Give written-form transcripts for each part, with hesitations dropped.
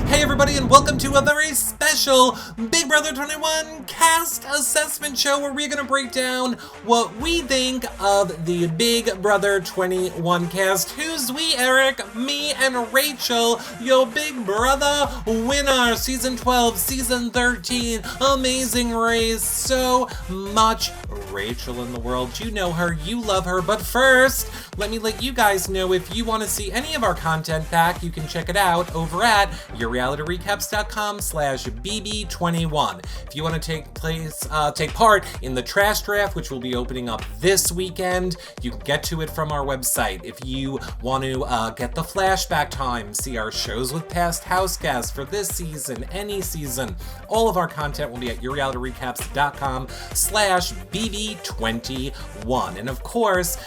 Hey everybody, and welcome to a very special Big Brother 21 cast assessment show where we're going to break down what we think of the Big Brother 21 cast. Who's we, Eric? Me and Rachel, your Big Brother winner. Season 12, Season 13, Amazing Race, so much Rachel in the world. You know her, you love her, but first, let me let you guys know if you want to see any of our content back, you can check it out over at yourrealityrecaps.com/BB21. If you want to take part in the trash draft, which will be opening up this weekend, you can get to it from our website. If you want to get the flashback time, see our shows with past house guests for this season, any season, all of our content will be at yourrealityrecaps.com/BB21. And of course,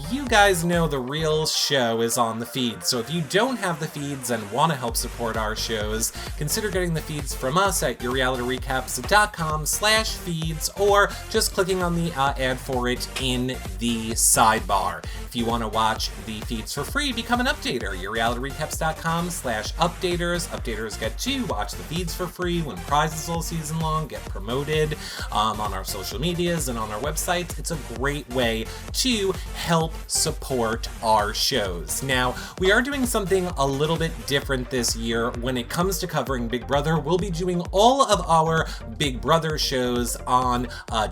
you guys know the real show is on the feed. So if you don't have the feeds and want to help support our shows, consider getting the feeds from us at yourrealityrecaps.com/feeds or just clicking on the ad for it in the sidebar. If you want to watch the feeds for free, become an updater. yourrealityrecaps.com/updaters. Updaters get to watch the feeds for free, win prizes all season long, get promoted on our social medias and on our websites. It's a great way to help support our shows. Now, we are doing something a little bit different this year when it comes to covering Big Brother. We'll be doing all of our Big Brother shows on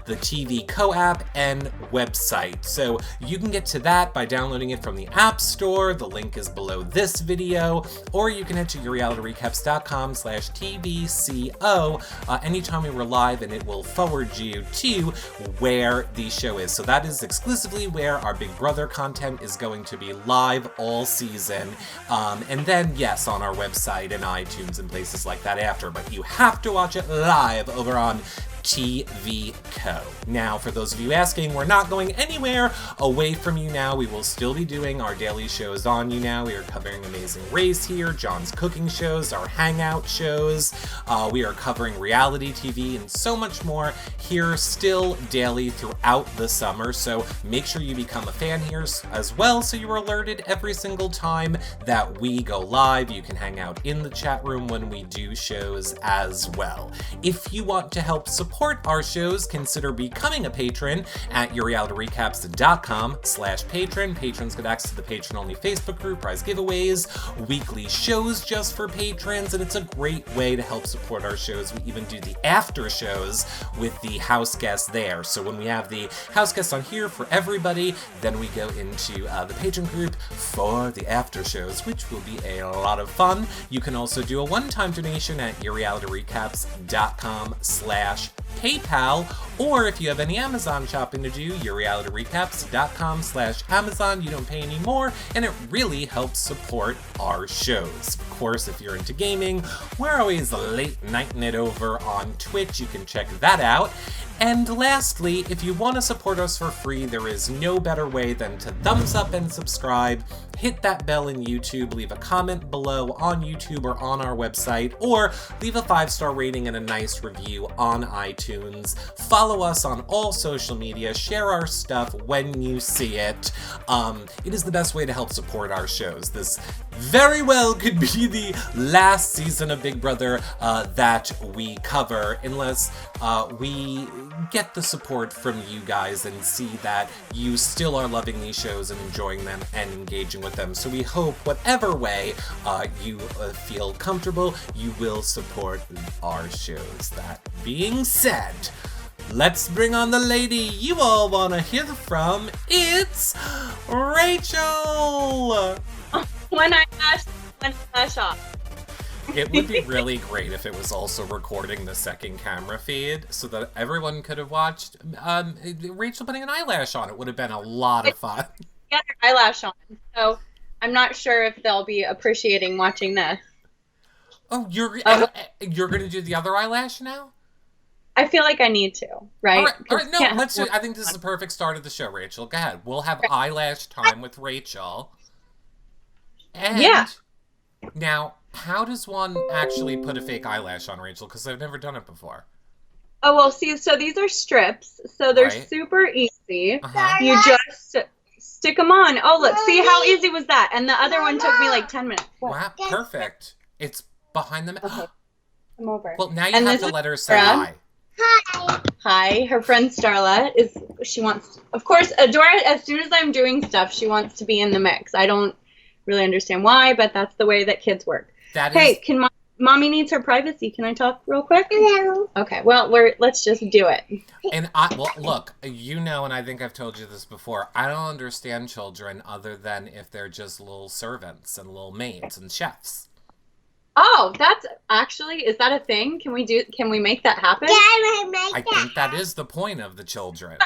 the TV Co-app and website. So you can get to that by downloading it from the App Store. The link is below this video, or you can head to yourrealityrecaps.com/TVCO anytime we were live, and it will forward you to where the show is. So that is exclusively where our Big Brother content is going to be live all season. And then, yes, on our website and iTunes and places like that after, but you have to watch it live over on TV Co. Now, for those of you asking, we're not going anywhere away from you now. We will still be doing our daily shows on you now. We are covering Amazing Race here, John's cooking shows, our hangout shows. We are covering reality TV and so much more here still daily throughout the summer. So make sure you become a fan here as well so you're alerted every single time that we go live. You can hang out in the chat room when we do shows as well. If you want to help support our shows, consider becoming a patron at yourrealityrecaps.com/patron. Patrons get access to the patron-only Facebook group, prize giveaways, weekly shows just for patrons, and it's a great way to help support our shows. We even do the after shows with the house guests there. So when we have the house guests on here for everybody, then we go into the patron group for the after shows, which will be a lot of fun. You can also do a one-time donation at yourrealityrecaps.com/PayPal, or if you have any Amazon shopping to do, yourrealityrecaps.com/Amazon. You don't pay any more, and it really helps support our shows. Of course, if you're into gaming, we're always late nighting it over on Twitch. You can check that out. And lastly, if you want to support us for free, there is no better way than to thumbs up and subscribe, hit that bell in YouTube, leave a comment below on YouTube or on our website, or leave a 5-star rating and a nice review on iTunes. Follow us on all social media, share our stuff when you see it. It is the best way to help support our shows. This very well could be the last season of Big Brother that we cover, unless we get the support from you guys and see that you still are loving these shows and enjoying them and engaging with them. So we hope whatever way you feel comfortable, you will support our shows. That being said, let's bring on the lady you all want to hear from. It's Rachel! When I flash off. It would be really great if it was also recording the second camera feed so that everyone could have watched Rachel putting an eyelash on. It would have been a lot of fun. Yeah, eyelash on. So I'm not sure if they'll be appreciating watching this. Oh, you're going to do the other eyelash now? I feel like I need to, right? All right, no, let's do. I think this is the perfect start of the show, Rachel. Go ahead. We'll have eyelash time with Rachel. And yeah. Now, how does one actually put a fake eyelash on, Rachel? Because I've never done it before. Oh, well, see, so these are strips, so they're super easy. You just stick them on. Oh, look, see how easy was that? And the other one took me like 10 minutes. Wow, perfect. It's behind them. Okay, come over. Well, now you have to let her say hi. Hi, her friend Starla she wants, of course, Adora, as soon as I'm doing stuff, she wants to be in the mix. I don't really understand why, but that's the way that kids work. Mommy needs her privacy. Can I talk real quick? No. Okay, well, let's just do it. And look, and I think I've told you this before, I don't understand children other than if they're just little servants and little maids and chefs. Oh, is that a thing? Can we make that happen? I think that is the point of the children.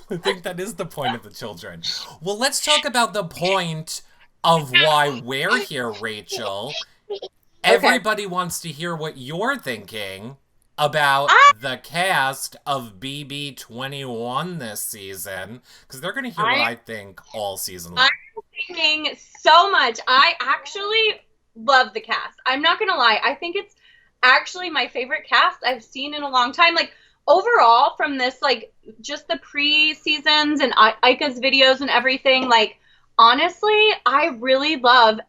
I think that is the point of the children. Well, let's talk about the point of why we're here, Rachel. Everybody wants to hear what you're thinking about the cast of BB21 this season, because they're going to hear what I think all season long. I'm thinking so much. I actually love the cast. I'm not gonna lie. I think it's actually my favorite cast I've seen in a long time. Like, overall, from this, like, just the pre-seasons and Aika's videos and everything, like, honestly, I really love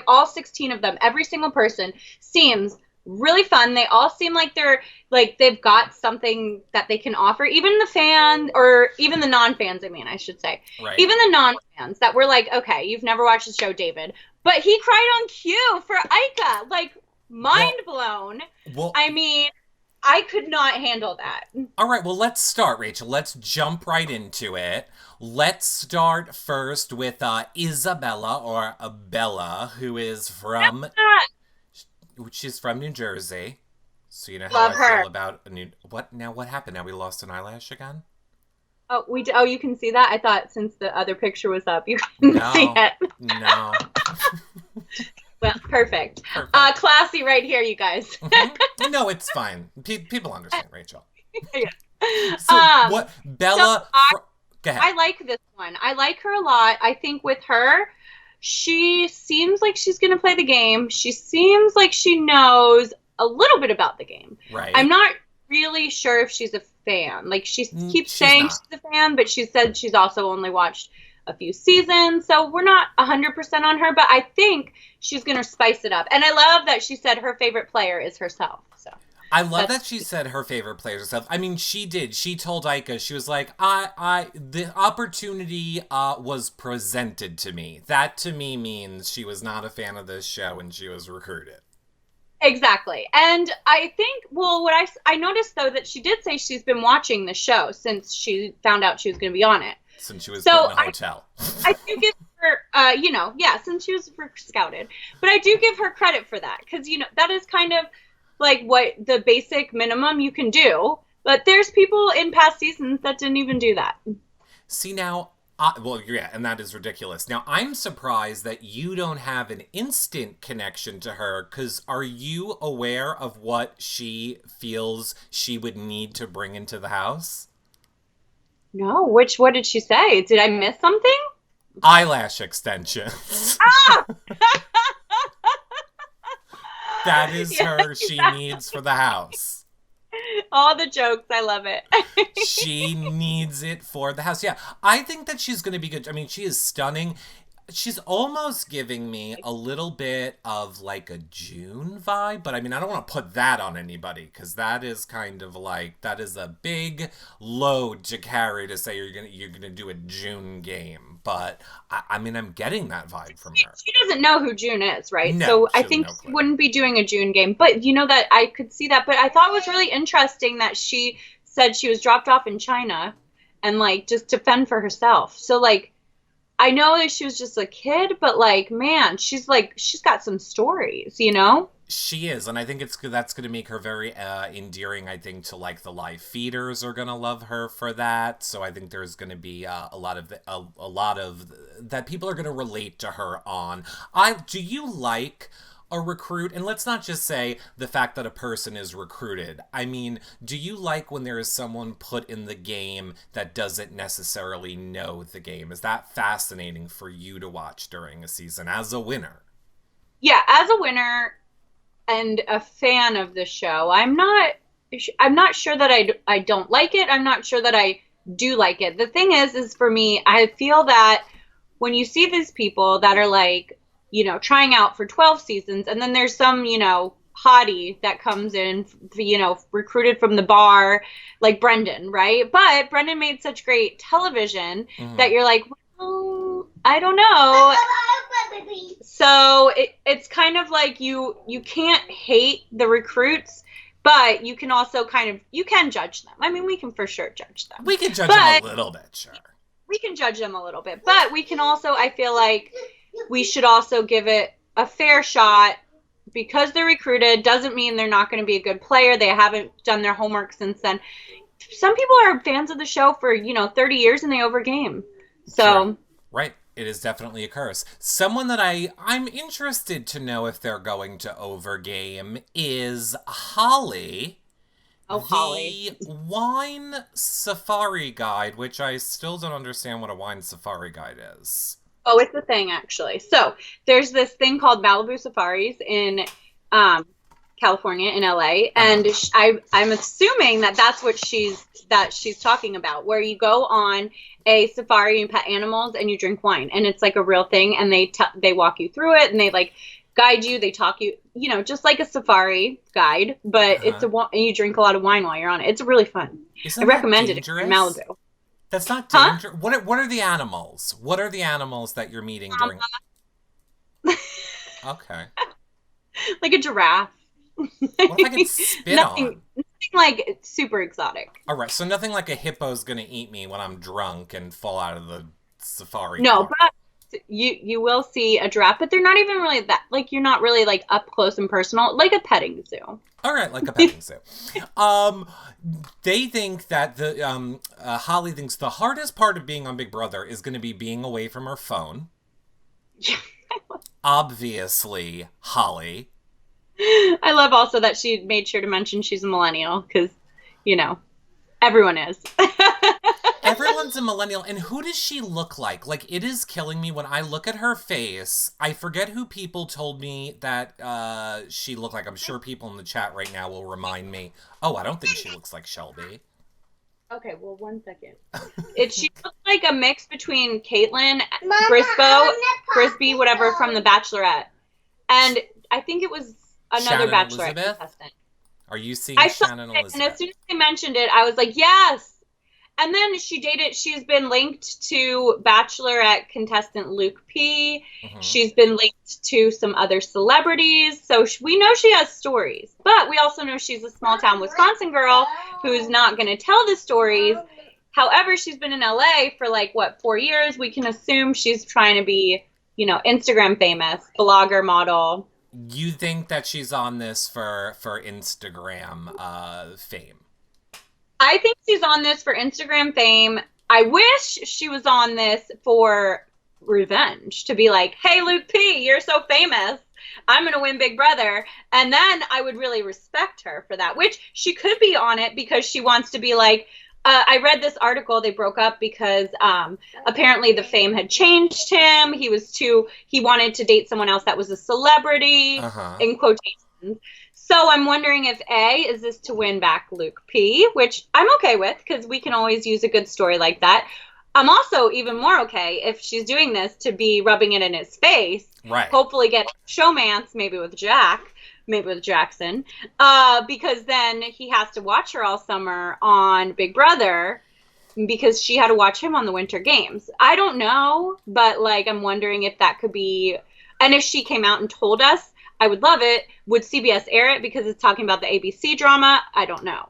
all 16 of them. Every single person seems really fun. They all seem like they've got something that they can offer. Even the fans, or even the non-fans, I should say. Right. Even the non-fans that were like, okay, you've never watched the show, David, but he cried on cue for Aika. Like, mind blown. Well, I could not handle that. All right, well, let's start, Rachel. Let's jump right into it. Let's start first with Isabella, or Bella, who is from... She's from New Jersey. So you know how I feel about what happened? Now we lost an eyelash again? Oh, you can see that? I thought since the other picture was up, you couldn't see it. No. Well, perfect. Classy right here, you guys. Mm-hmm. No, it's fine. People understand, Rachel. Yeah. So, Bella... Go ahead. I like this one. I like her a lot. I think with her, she seems like she's going to play the game. She seems like she knows a little bit about the game. Right. I'm not really sure if she's a fan. Like, she keeps saying she's a fan, but she said she's also only watched a few seasons, so we're not 100% on her, but I think she's going to spice it up. And I love that she said her favorite player is herself. So I love that she said her favorite player is herself. I mean, she did. She told Aika, she was like, the opportunity was presented to me. That to me means she was not a fan of this show and she was recruited. Exactly. And I think, well, what I noticed, though, that she did say she's been watching the show since she found out she was going to be on it. Since she was put in a hotel. I do give her, since she was scouted. But I do give her credit for that. Because, that is kind of like what the basic minimum you can do. But there's people in past seasons that didn't even do that. See, now... and that is ridiculous. Now, I'm surprised that you don't have an instant connection to her, because are you aware of what she feels she would need to bring into the house? No, what did she say? Did I miss something? Eyelash extensions. Ah! That is her she needs for the house. All the jokes, I love it. She needs it for the house. Yeah, I think that she's going to be good. I mean, she is stunning. She's almost giving me a little bit of like a June vibe, but I mean, I don't want to put that on anybody, because that is kind of like, that is a big load to carry to say you're gonna do a June game. But I mean, I'm getting that vibe from her. She doesn't know who June is, right? No, so I think she wouldn't be doing a June game. But that I could see that. But I thought it was really interesting that she said she was dropped off in China and like just to fend for herself. So like, I know that she was just a kid, but like, man, she's got some stories, She is, and I think that's going to make her very endearing. I think to like the live feeders are going to love her for that. So I think there's going to be a lot of that people are going to relate to her on. Do you like a recruit? And let's not just say the fact that a person is recruited. I mean, do you like when there is someone put in the game that doesn't necessarily know the game? Is that fascinating for you to watch during a season as a winner? Yeah, as a winner and a fan of the show, I'm not sure that I don't like it. I'm not sure that I do like it. The thing is for me, I feel that when you see these people that are like trying out for 12 seasons. And then there's some, hottie that comes in, recruited from the bar, like Brendan, right? But Brendan made such great television that you're like, well, I don't know. So it's kind of like you can't hate the recruits, but you can also you can judge them. I mean, we can for sure judge them. We can judge them a little bit, sure. We can judge them a little bit, but we can also, I feel like we should also give it a fair shot. Because they're recruited doesn't mean they're not going to be a good player. They haven't done their homework since then. Some people are fans of the show for, 30 years and they overgame. So. Sure. Right. It is definitely a curse. Someone that I'm interested to know if they're going to overgame is Holly. Oh, Holly. The wine safari guide, which I still don't understand what a wine safari guide is. Oh, it's a thing, actually. So there's this thing called Malibu Safaris in California, in LA, and I'm assuming that that's what she's talking about, where you go on a safari and pet animals and you drink wine, and it's like a real thing, and they walk you through it, and they like guide you, they talk you, just like a safari guide, but and you drink a lot of wine while you're on it. It's really fun. I recommend it in Malibu. That's not dangerous. Huh? What are the animals? What are the animals that you're meeting during? Okay. Like a giraffe. What if I could spit on? Nothing like super exotic. All right, so nothing like a hippo's gonna eat me when I'm drunk and fall out of the safari. No, but you will see a giraffe, but they're not even really that. Like you're not really like up close and personal, like a petting zoo. All right, like a petting zoo. They think that Holly thinks the hardest part of being on Big Brother is going to be being away from her phone. Yeah. Obviously, Holly. I love also that she made sure to mention she's a millennial because, everyone is. Everyone's a millennial. And who does she look like? Like, it is killing me when I look at her face. I forget who people told me that she looked like. I'm sure people in the chat right now will remind me. Oh, I don't think she looks like Shelby. Okay, well, 1 second. She looks like a mix between Caitlyn, Frisbee, whatever, from The Bachelorette. And I think it was another Shannon Bachelorette Elizabeth? contestant. Are you seeing And Shannon Elizabeth? as soon as they mentioned it, I was like, yes! And then she's been linked to Bachelorette contestant Luke P. Mm-hmm. She's been linked to some other celebrities. So we know she has stories. But we also know she's a small town Wisconsin girl who's not going to tell the stories. However, she's been in LA for 4 years. We can assume she's trying to be, Instagram famous, blogger, model. You think that she's on this for Instagram fame? I think she's on this for Instagram fame. I wish she was on this for revenge, to be like, hey, Luke P., you're so famous. I'm going to win Big Brother. And then I would really respect her for that, which she could be on it because she wants to be like, I read this article, they broke up because apparently the fame had changed him. He wanted to date someone else that was a celebrity, in quotations. So I'm wondering if is this to win back Luke P., which I'm okay with because we can always use a good story like that. I'm also even more okay if she's doing this to be rubbing it in his face. Right. Hopefully get showmance, maybe with Jackson, because then he has to watch her all summer on Big Brother because she had to watch him on the Winter Games. I don't know, but I'm wondering if that could be, and if she came out and told us, I would love it. Would CBS air it because it's talking about the ABC drama? I don't know.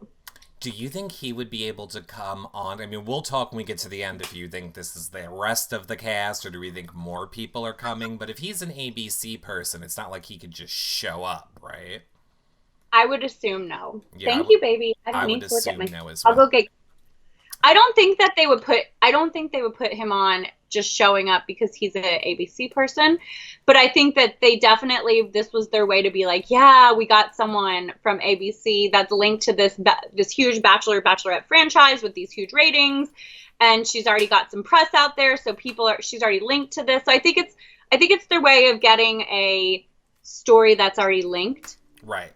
Do you think he would be able to come on? I mean, we'll talk when we get to the end if you think this is the rest of the cast or do we think more people are coming? But if he's an ABC person, it's not like he could just show up, right? I would assume no. Yeah, Thank you, baby. I would need to look at assume my... no as well. I'll go get... I don't think they would put him on just showing up because he's an ABC person. But I think that they definitely, this was their way to be like, yeah, we got someone from ABC that's linked to this huge Bachelorette franchise with these huge ratings. And she's already got some press out there. So she's already linked to this. So I think it's their way of getting a story that's already linked. Right.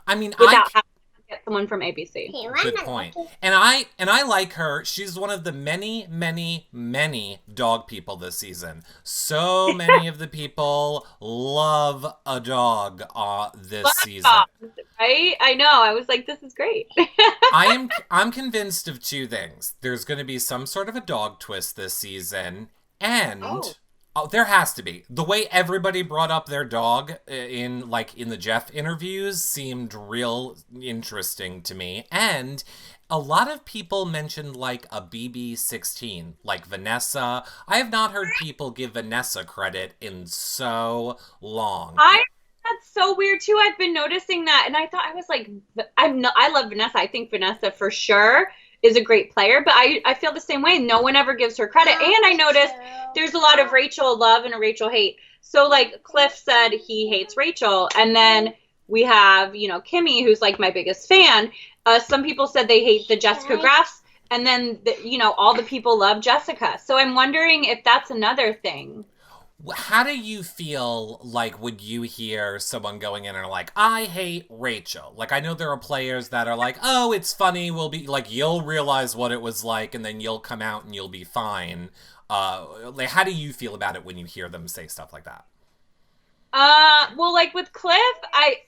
I mean, without having to get someone from ABC. Good point. And I like her. She's one of the many, many, many dog people this season. So many of the people love a dog this season. Dogs, right? I know. I was like, this is great. I'm convinced of two things. There's going to be some sort of a dog twist this season, and oh, there has to be. The way everybody brought up their dog in the Jeff interviews seemed real interesting to me. And a lot of people mentioned like a BB16, like Vanessa. I have not heard people give Vanessa credit in so long. That's so weird too. I've been noticing that, and I was like, I love Vanessa. I think Vanessa for sure is a great player, but I feel the same way. No one ever gives her credit. And I noticed there's a lot of Rachel love and a Rachel hate. So like Cliff said he hates Rachel, and then we have, Chemi, who's like my biggest fan. Some people said they hate the Jessica Graffs, and then all the people love Jessica. So I'm wondering if that's another thing. How do you feel like when you hear someone going in and are like, I hate Rachel? Like, I know there are players that are like, oh, it's funny, we'll be, like, you'll realize what it was like, and then you'll come out and you'll be fine. Like, how do you feel about it when you hear them say stuff like that? Well, like with Cliff,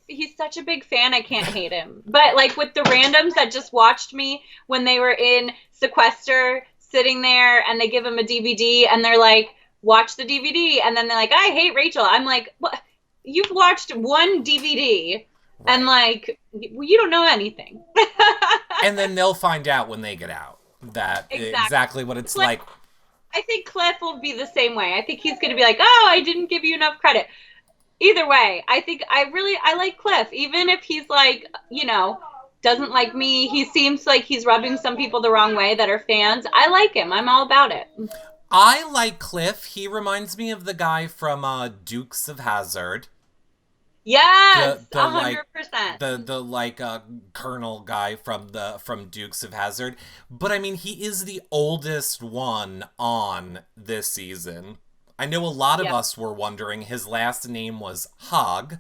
he's such a big fan, I can't hate him. But like with the randoms that just watched me when they were in Sequester, sitting there, and they give him a DVD, and they're like, watch the DVD, and then they're like, I hate Rachel. I'm like, what? You've watched one DVD, right, and like, you don't know anything. And then they'll find out when they get out that exactly what it's like. I think Cliff will be the same way. I think he's going to be like, oh, I didn't give you enough credit. Either way, I think I like Cliff, even if he's like, doesn't like me. He seems like he's rubbing some people the wrong way that are fans. I like him. I'm all about it. I like Cliff. He reminds me of the guy from Dukes of Hazzard. Yes, 100%. The colonel guy from Dukes of Hazzard. But I mean, he is the oldest one on this season. I know a lot of us were wondering. His last name was Hogg.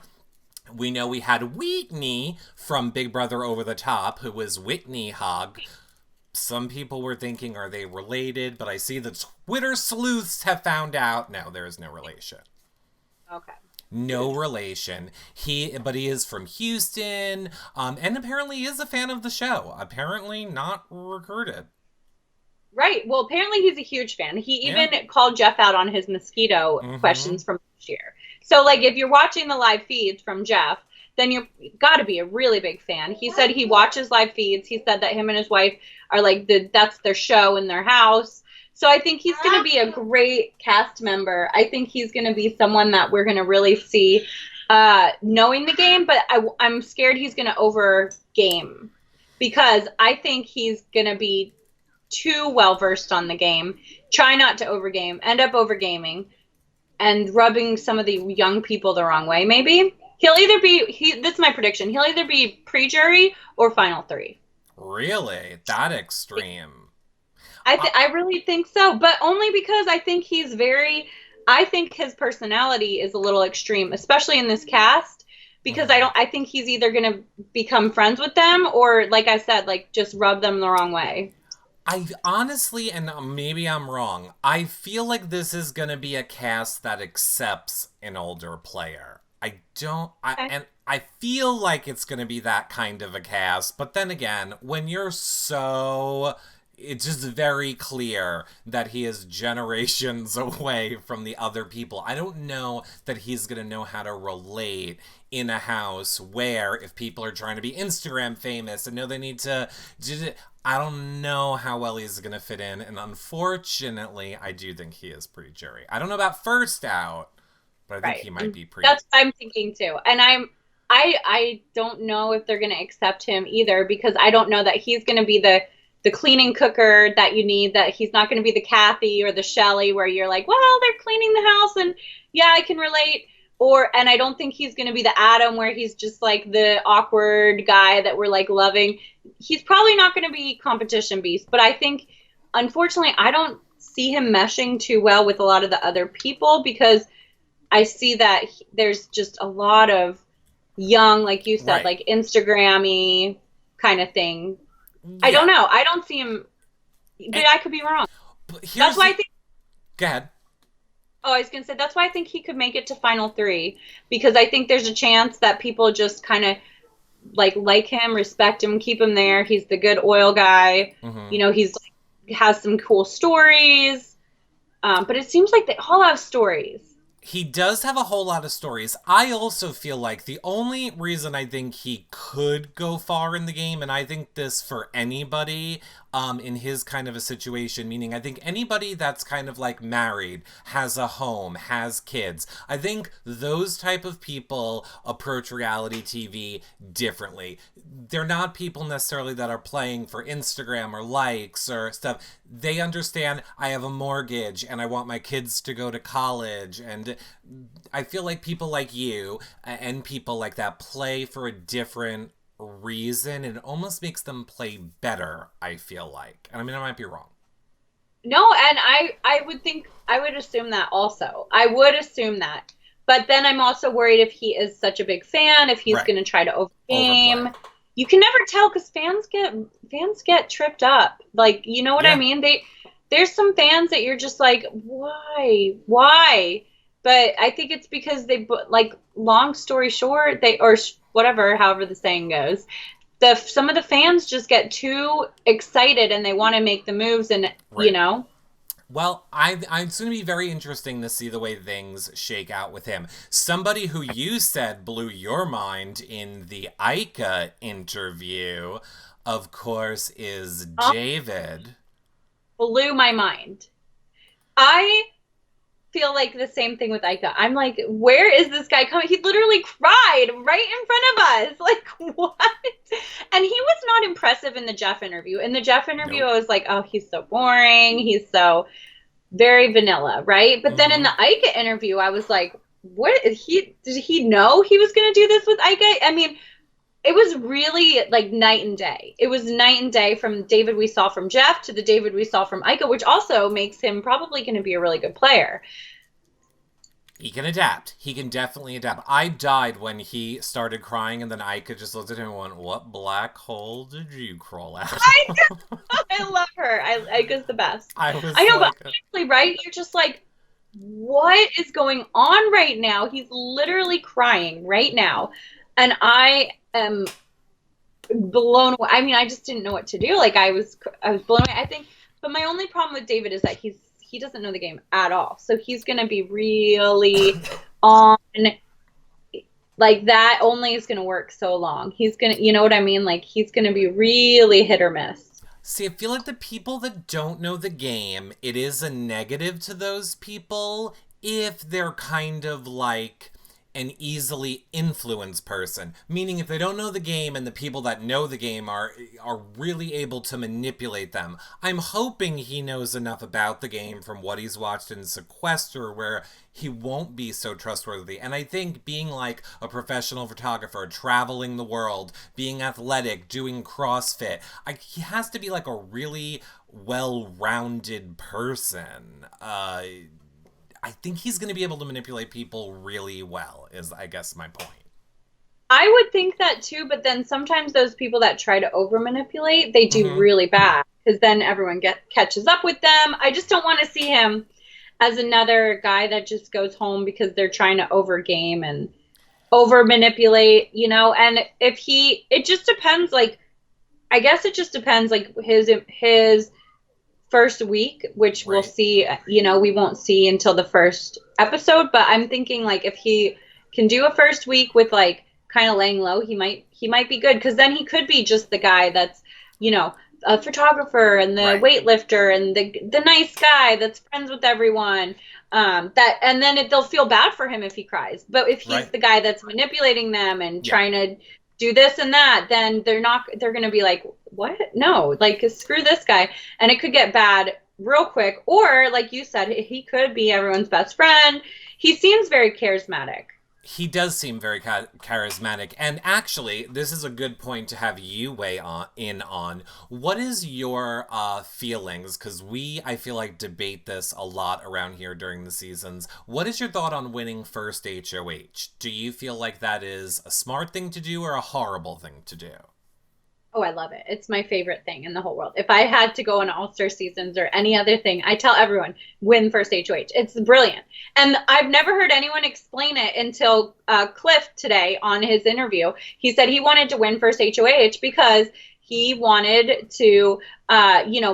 We know we had Whitney from Big Brother Over the Top, who was Whitney Hogg. Some people were thinking, are they related? But I see the Twitter sleuths have found out. No, there is no relation. Okay. No relation. But he is from Houston, and apparently is a fan of the show. Apparently not recruited. Right. Well, apparently he's a huge fan. He even called Jeff out on his mosquito questions from last year. So, like, if you're watching the live feeds from Jeff, then you've got to be a really big fan. He said he watches live feeds. He said that him and his wife are like, that's their show in their house. So I think he's going to be a great cast member. I think he's going to be someone that we're going to really see knowing the game, but I'm scared he's going to over game because I think he's going to be too well versed on the game, try not to overgame, end up overgaming, and rubbing some of the young people the wrong way. Maybe he'll either be this is my prediction. He'll either be pre-jury or final three. Really, that extreme? I really think so, but only because I think I think his personality is a little extreme, especially in this cast. Because I think he's either gonna become friends with them or, like I said, like just rub them the wrong way. I honestly, and maybe I'm wrong, I feel like this is going to be a cast that accepts an older player. And I feel like it's going to be that kind of a cast. But then again, when you're it's just very clear that he is generations away from the other people. I don't know that he's going to know how to relate in a house where if people are trying to be Instagram famous and know they need to... I don't know how well he's going to fit in. And unfortunately, I do think he is pre-jury. I don't know about first out, but I think he might be pre. That's what I'm thinking too. And I don't know if they're going to accept him either because I don't know that he's going to be the cleaning cooker that you need, that he's not going to be the Kathy or the Shelley where you're like, well, they're cleaning the house and yeah, I can relate. And I don't think he's going to be the Adam where he's just like the awkward guy that we're like loving. He's probably not going to be competition beast, but I think, unfortunately, I don't see him meshing too well with a lot of the other people because I see that there's just a lot of young, like you said, like Instagram-y kind of thing. I Yeah. don't know. I don't see him, but I could be wrong. That's why I think. Go ahead. Oh, I was gonna say that's why I think he could make it to final three, because I think there's a chance that people just kind of like him, respect him, keep him there. He's the good oil guy. Mm-hmm. You know, he's has some cool stories. But it seems like they all have stories. He does have a whole lot of stories. I also feel like the only reason I think he could go far in the game, and I think this for anybody in his kind of a situation, meaning I think anybody that's kind of like married, has a home, has kids, I think those type of people approach reality TV differently. They're not people necessarily that are playing for Instagram or likes or stuff. They understand I have a mortgage and I want my kids to go to college, and I feel like people like you and people like that play for a different reason, and it almost makes them play better, I feel like. And I mean, I might be wrong. No, and I would think I would assume that also. I would assume that. But then I'm also worried if he is such a big fan, if he's Right. going to try to overgame. Overplay. You can never tell because fans get tripped up. Like, you know what I mean? There's some fans that you're just like, why? But I think it's because they like, long story short, whatever, however the saying goes. Some of the fans just get too excited and they want to make the moves, and Right. you know. Well, it's going to be very interesting to see the way things shake out with him. Somebody who you said blew your mind in the Ica interview, of course, is David. Blew my mind. I feel like the same thing with Ica. I'm like, where is this guy coming? He literally cried right in front of us. Like, what? And he was not impressive in the Jeff interview. In the Jeff interview, Nope. I was like, oh, he's so boring. He's so very vanilla, right? But then in the Ica interview, I was like, what is he? Did he know he was going to do this with Ica? I mean, it was really like night and day. It was night and day from David we saw from Jeff to the David we saw from Ica, which also makes him probably going to be a really good player. He can adapt. He can definitely adapt. I died when he started crying, and then Ica just looked at him and went, "What black hole did you crawl out of?" I love her. Ica's the best. I know, like, but honestly, right? You're just like, what is going on right now? He's literally crying right now. And I am blown away. I mean, I just didn't know what to do. Like, I was blown away. I think, but my only problem with David is that he doesn't know the game at all. So he's going to be really on, like, that only is going to work so long. He's going to, you know what I mean? Like, he's going to be really hit or miss. See, I feel like the people that don't know the game, it is a negative to those people if they're kind of like an easily influenced person. Meaning if they don't know the game and the people that know the game are really able to manipulate them. I'm hoping he knows enough about the game from what he's watched in Sequester where he won't be so trustworthy. And I think being like a professional photographer, traveling the world, being athletic, doing CrossFit, he has to be like a really well-rounded person. I think he's going to be able to manipulate people really well, is I guess my point. I would think that too, but then sometimes those people that try to over manipulate, they do really bad because then everyone catches up with them. I just don't want to see him as another guy that just goes home because they're trying to over game and over manipulate, you know. And it just depends. Like, I guess it just depends. Like his first week, which we'll see, you know, we won't see until the first episode, but I'm thinking like if he can do a first week with like kind of laying low, he might be good, because then he could be just the guy that's, you know, a photographer and the weightlifter and the nice guy that's friends with everyone, that, and then they'll feel bad for him if he cries. But if he's the guy that's manipulating them and trying to do this and that, then they're going to be like, what? No, like, screw this guy. And it could get bad real quick. Or like you said, he could be everyone's best friend. He seems very charismatic. He does seem very charismatic. And actually, this is a good point to have you weigh in on. What is your feelings? Because I feel like, debate this a lot around here during the seasons. What is your thought on winning first HOH? Do you feel like that is a smart thing to do or a horrible thing to do? Oh, I love it. It's my favorite thing in the whole world. If I had to go on All-Star seasons or any other thing, I tell everyone, win first HOH. It's brilliant. And I've never heard anyone explain it until Cliff today on his interview. He said he wanted to win first HOH because he wanted to,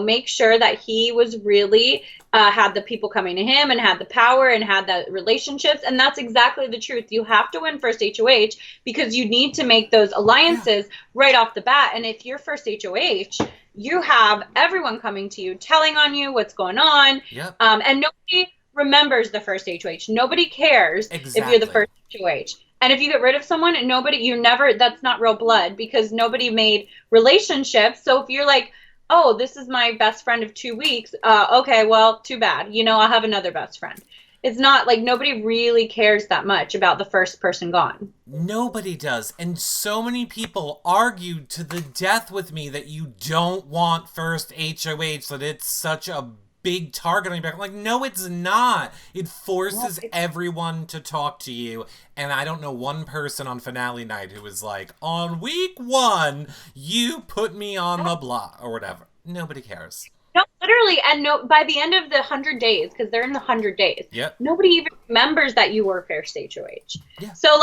make sure that he was really had the people coming to him and had the power and had the relationships. And that's exactly the truth. You have to win first HOH because you need to make those alliances right off the bat. And if you're first HOH, you have everyone coming to you, telling on you what's going on. Yep. And nobody remembers the first HOH. Nobody cares if you're the first HOH. And if you get rid of someone, that's not real blood because nobody made relationships. So if you're like, oh, this is my best friend of 2 weeks. Okay, well, too bad. I'll have another best friend. It's not like nobody really cares that much about the first person gone. Nobody does. And so many people argued to the death with me that you don't want first HOH, that it's such a big target on your back. I'm like, no, it's not. It forces everyone to talk to you. And I don't know one person on finale night who was like, on week 1, you put me on the block or whatever. Nobody cares. No, literally. And by the end of the 100 days, because they're in the 100 days, nobody even remembers that you were first HOH. Yeah. So,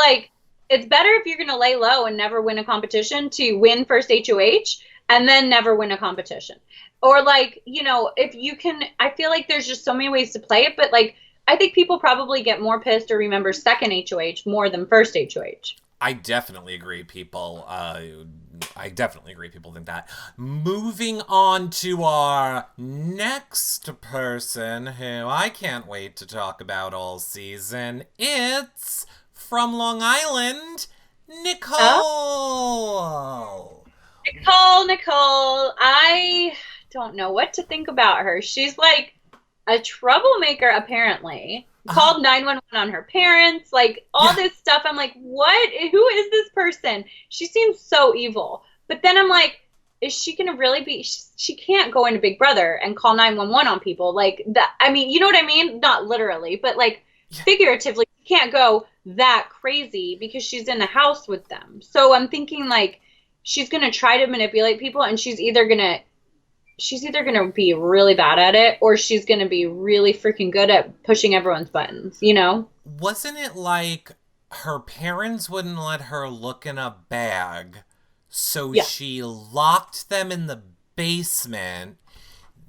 it's better if you're going to lay low and never win a competition to win first HOH and then never win a competition. Or if you can, I feel like there's just so many ways to play it, but I think people probably get more pissed or remember second HOH more than first HOH. I definitely agree, people. People think that. Moving on to our next person who I can't wait to talk about all season. It's from Long Island, Nicole. Oh. Nicole. I don't know what to think about her. She's like a troublemaker, apparently. Called 911 on her parents, all this stuff. I'm like, what? Who is this person? She seems so evil. But then I'm like, is she going to really be? She can't go into Big Brother and call 911 on people like that. I mean, you know what I mean? Not literally, but figuratively, she can't go that crazy because she's in the house with them. So I'm thinking she's going to try to manipulate people, and she's either going to be really bad at it, or she's going to be really freaking good at pushing everyone's buttons, Wasn't it like her parents wouldn't let her look in a bag, so she locked them in the basement,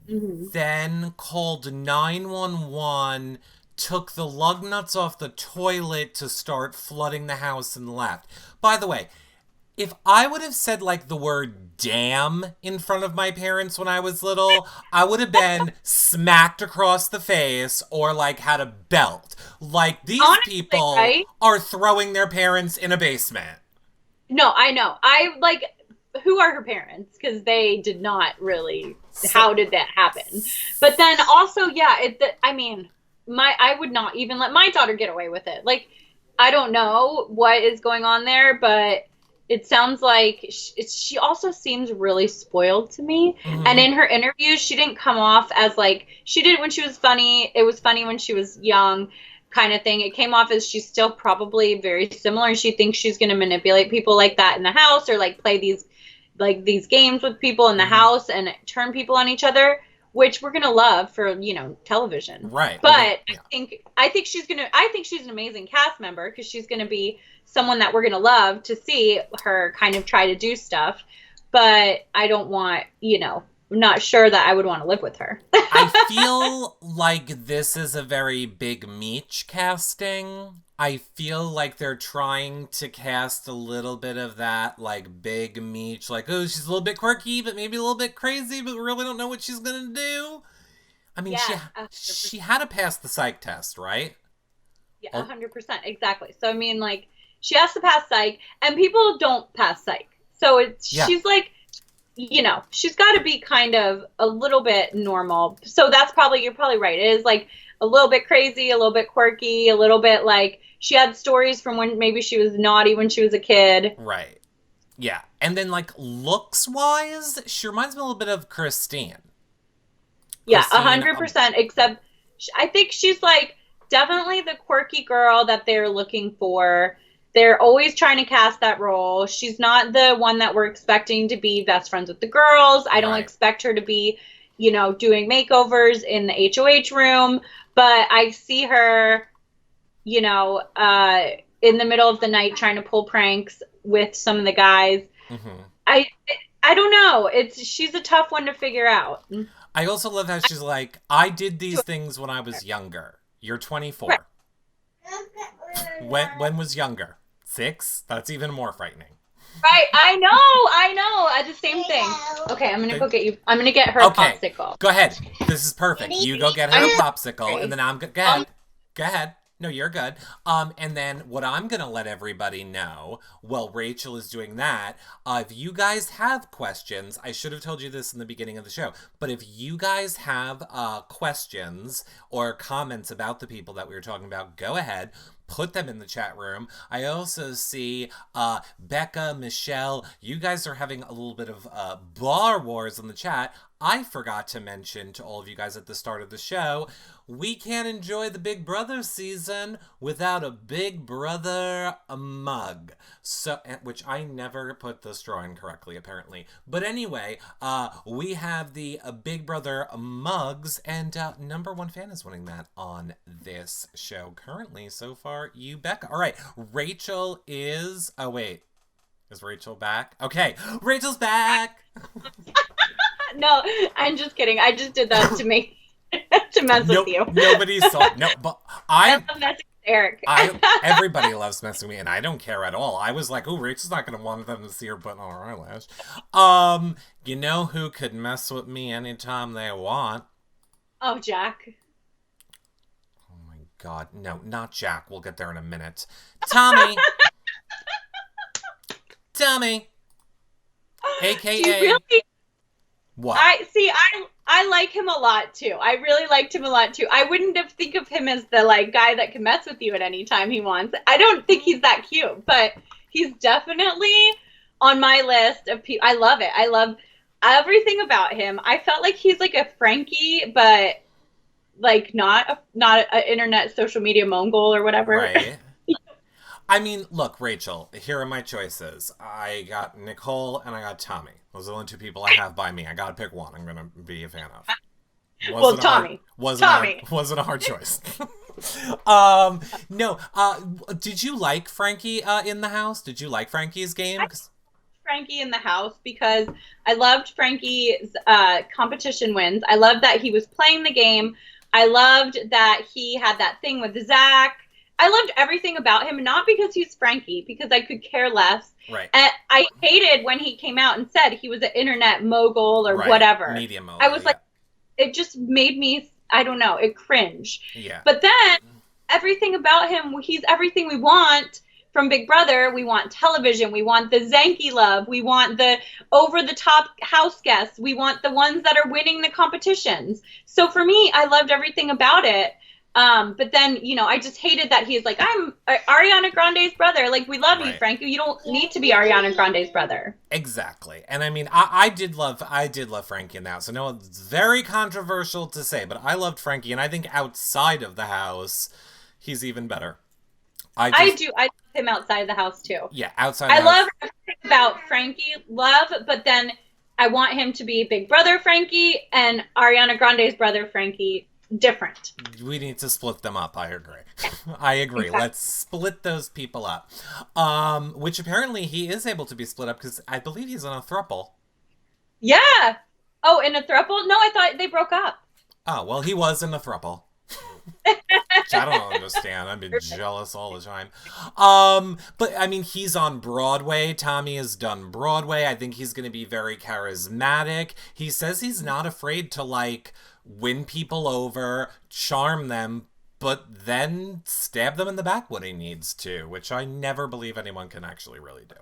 then called 911, took the lug nuts off the toilet to start flooding the house and left. By the way, if I would have said the word damn in front of my parents when I was little, I would have been smacked across the face or had a belt. These honestly, people are throwing their parents in a basement. No, I know. Who are her parents? Because they did not really, how did that happen? But then also, I would not even let my daughter get away with it. I don't know what is going on there, but it sounds like she also seems really spoiled to me. Mm-hmm. And in her interviews, she didn't come off as she did when she was funny. It was funny when she was young kind of thing. It came off as she's still probably very similar. And she thinks she's going to manipulate people like that in the house or play these games with people in the house and turn people on each other, which we're going to love for, television. Right. But I think she's an amazing cast member because she's going to be someone that we're going to love to see her kind of try to do stuff. But I don't want, I'm not sure that I would want to live with her. I feel like this is a very big Meech casting. I feel like they're trying to cast a little bit of that, big Meech, oh, she's a little bit quirky, but maybe a little bit crazy, but we really don't know what she's going to do. I mean, she had to pass the psych test, right? Yeah, 100%. Exactly. So, I mean, she has to pass psych, and people don't pass psych. So, she's she's got to be kind of a little bit normal. So, you're probably right. It is, a little bit crazy, a little bit quirky, a little bit she had stories from when maybe she was naughty when she was a kid. Right. Yeah. And then, looks-wise, she reminds me a little bit of Christine. Yeah, 100%. Except I think she's, definitely the quirky girl that they're looking for. They're always trying to cast that role. She's not the one that we're expecting to be best friends with the girls. I don't expect her to be, doing makeovers in the HOH room, but I see her, in the middle of the night trying to pull pranks with some of the guys. Mm-hmm. I don't know. She's a tough one to figure out. I also love how she's like, I did these things when I was younger. You're 24. Right. When was younger? 6? That's even more frightening. Right, I know. The same thing. Okay, I'm gonna go get you. I'm gonna get her a popsicle. Go ahead. This is perfect. You go get her a popsicle, and then I'm go ahead. Go ahead. No, you're good. And then what I'm going to let everybody know, while Rachel is doing that, if you guys have questions, I should have told you this in the beginning of the show, but if you guys have questions or comments about the people that we were talking about, go ahead. Put them in the chat room. I also see Becca, Michelle, you guys are having a little bit of bar wars in the chat. I forgot to mention to all of you guys at the start of the show, we can't enjoy the Big Brother season without a Big Brother mug. So, which I never put the straw in correctly, apparently. But anyway, we have the Big Brother mugs, and number one fan is winning that on this show currently so far. You, Becca. All right, Rachel is... Oh, wait. Is Rachel back? Okay, Rachel's back! No, I'm just kidding. I just did that to make... to mess with you. Nobody saw... No, but I love messing with Eric. Everybody loves messing with me, and I don't care at all. I was like, oh, Rachel's not going to want them to see her putting on her eyelash. You know who could mess with me anytime they want? Oh, Jack. God, no, not Jack. We'll get there in a minute. Tommy. Tommy. AKA. Really? What? I like him a lot too. I really liked him a lot too. I wouldn't think of him as the guy that can mess with you at any time he wants. I don't think he's that cute, but he's definitely on my list of people. I love it. I love everything about him. I felt like he's like a Frankie, but not an internet social media Mongol or whatever. Right. I mean, look, Rachel, here are my choices. I got Nicole and I got Tommy. Those are the only 2 people I have by me. I gotta pick one I'm gonna be a fan of. Tommy. Wasn't a hard choice. No. Did you like Frankie in the house? Did you like Frankie's game? Frankie in the house because I loved Frankie's competition wins. I loved that he was playing the game. I loved that he had that thing with Zach. I loved everything about him, not because he's Frankie, because I could care less. Right. And I hated when he came out and said he was an internet mogul or whatever. Media mogul. I was like, it just made me, I don't know, it cringe. Yeah. But then everything about him, he's everything we want from Big Brother. We want television. We want the Zanky love. We want the over-the-top house guests. We want the ones that are winning the competitions. So for me, I loved everything about it. But then, I just hated that he's like, I'm Ariana Grande's brother. Like, we love you, Frankie. You don't need to be Ariana Grande's brother. Exactly. And I mean, I did love Frankie in the house. I know it's very controversial to say, but I loved Frankie. And I think outside of the house, he's even better. I love him outside of the house, too. Yeah, outside the house. I love everything about Frankie, but then I want him to be Big Brother Frankie and Ariana Grande's brother Frankie different. We need to split them up. I agree. Exactly. Let's split those people up. Which apparently he is able to be split up because I believe he's in a throuple. Yeah. Oh, in a throuple? No, I thought they broke up. Oh, well, he was in a throuple. Which I don't understand. I've been jealous all the time. But I mean, he's on Broadway. Tommy has done Broadway. I think he's going to be very charismatic. He says he's not afraid to win people over, charm them, but then stab them in the back when he needs to, which I never believe anyone can actually really do.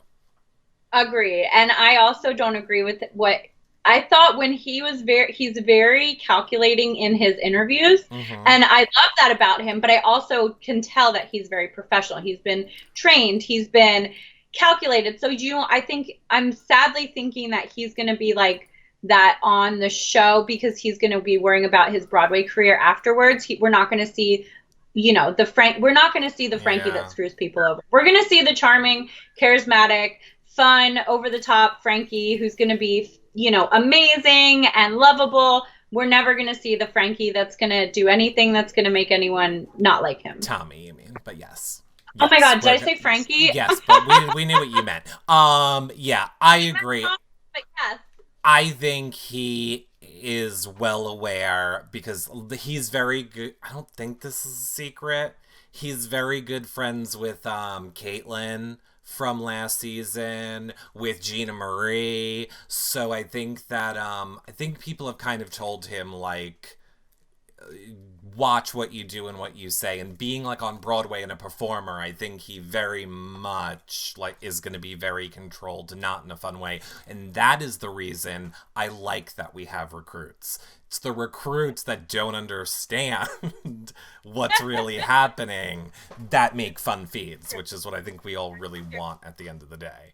Agree. And I also don't agree with what I thought when he's very calculating in his interviews. Mm-hmm. And I love that about him, but I also can tell that he's very professional. He's been trained. He's been calculated. So, I think I'm sadly thinking that he's going to be like that on the show because he's going to be worrying about his Broadway career afterwards. We're not going to see we're not going to see the Frankie Yeah. that screws people over. We're going to see the charming, charismatic, fun, over the top Frankie who's going to be, amazing and lovable. We're never going to see the Frankie that's going to do anything that's going to make anyone not like him. Tommy, you mean, but yes. Oh my God, did I say Frankie? Yes, but we knew what you meant. Yeah, I agree. But yes. I think he is well aware because he's very good. I don't think this is a secret. He's very good friends with Caitlin from last season, with Gina Marie. So I think that I think people have kind of told him, like, watch what you do and what you say. And being like on Broadway and a performer, I think he very much like is going to be very controlled, not in a fun way. And that is the reason I like that we have recruits. It's the recruits that don't understand what's really happening that make fun feeds, which is what I think we all really want at the end of the day.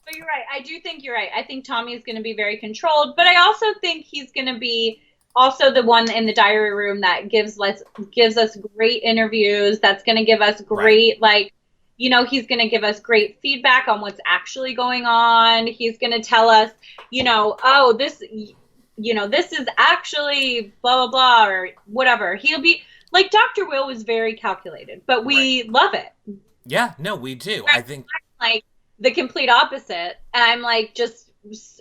But you're right. I do think you're right. I think Tommy is going to be very controlled, but I also think he's going to be also the one in the diary room that gives us great interviews. That's going to give us great, right. He's going to give us great feedback on what's actually going on. He's going to tell us, oh, this is actually blah, blah, blah, or whatever. He'll be like, Dr. Will was very calculated, but we love it. Yeah, no, we do. I think like the complete opposite. I'm like, just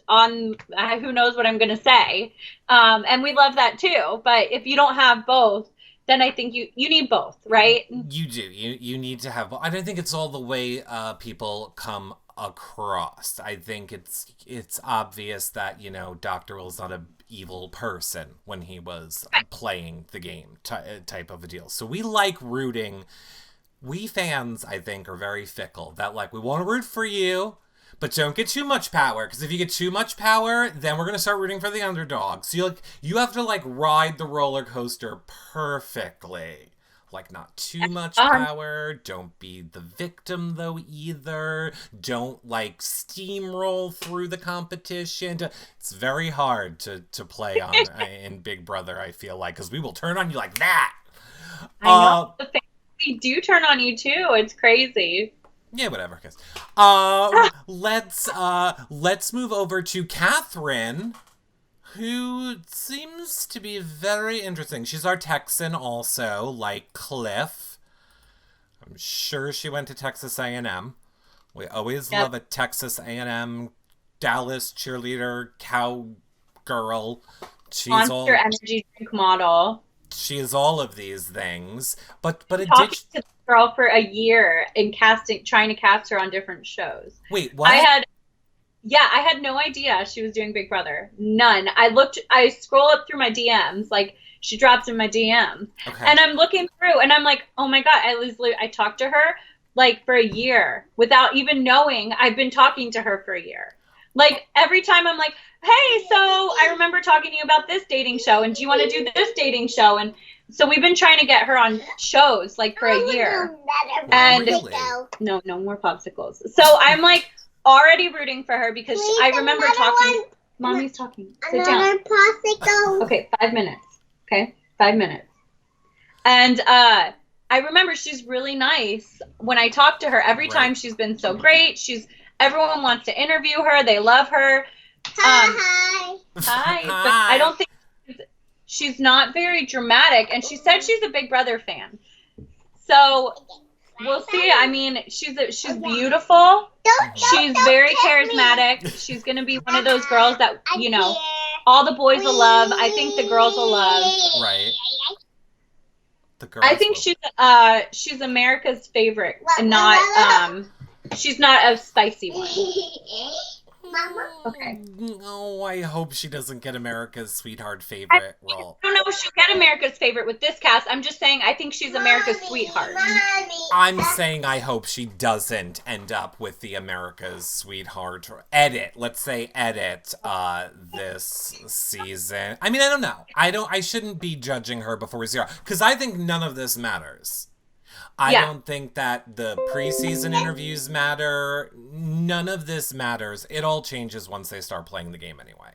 on who knows what I'm going to say. And we love that too. But if you don't have both, then I think you need both, right? You do. You need to have both. I don't think it's all the way people come across. I think it's obvious that, Dr. Will's not an evil person when he was playing the game type of a deal. So we like rooting. We fans, I think, are very fickle. That, like, we want to root for you, but don't get too much power, because if you get too much power, then we're going to start rooting for the underdog. So you have to, like, ride the roller coaster perfectly. Like, not too much power. Don't be the victim, though, either. Don't, like, steamroll through the competition. It's very hard to play on in Big Brother, I feel like, because we will turn on you like that. I know. They do turn on you, too. It's crazy. Yeah, whatever, guys. Let's move over to Catherine, who seems to be very interesting. She's our Texan also, like Cliff. I'm sure she went to Texas A&M. We always love a Texas A&M Dallas cheerleader, cowgirl. Monster energy drink model. She is all of these things, but talking to the girl for a year in trying to cast her on different shows. Wait, what? I had no idea she was doing Big Brother. None. I scroll up through my DMs, like she drops in my DMs, and I'm looking through, and I'm like, oh my God, I talked to her like for a year without even knowing I've been talking to her for a year. Like every time I'm like, hey, so I remember talking to you about this dating show, and do you want to do this dating show? And so we've been trying to get her on shows like for a year. And really? No more popsicles. So I'm like already rooting for her because I remember talking. Mommy's talking. Sit down. Popsicle. Okay, 5 minutes. Okay, 5 minutes. And I remember she's really nice. When I talk to her, every time she's been so great. Everyone wants to interview her. They love her. Hi. But I don't think she's not very dramatic. And she said she's a Big Brother fan. So we'll see. I mean, she's beautiful. She's very charismatic. She's going to be one of those girls that, all the boys will love. I think the girls will love. Right. The girls I think she's America's favorite and not she's not a spicy one. Mama. Okay. Oh, I hope she doesn't get America's sweetheart favorite role. I don't know if she'll get America's favorite with this cast. I'm just saying I think she's America's sweetheart. I'm saying I hope she doesn't end up with the America's sweetheart edit. Let's say edit this season. I mean, I don't know. I shouldn't be judging her before we see her, because I think none of this matters. I don't think that the preseason interviews matter. None of this matters. It all changes once they start playing the game anyway.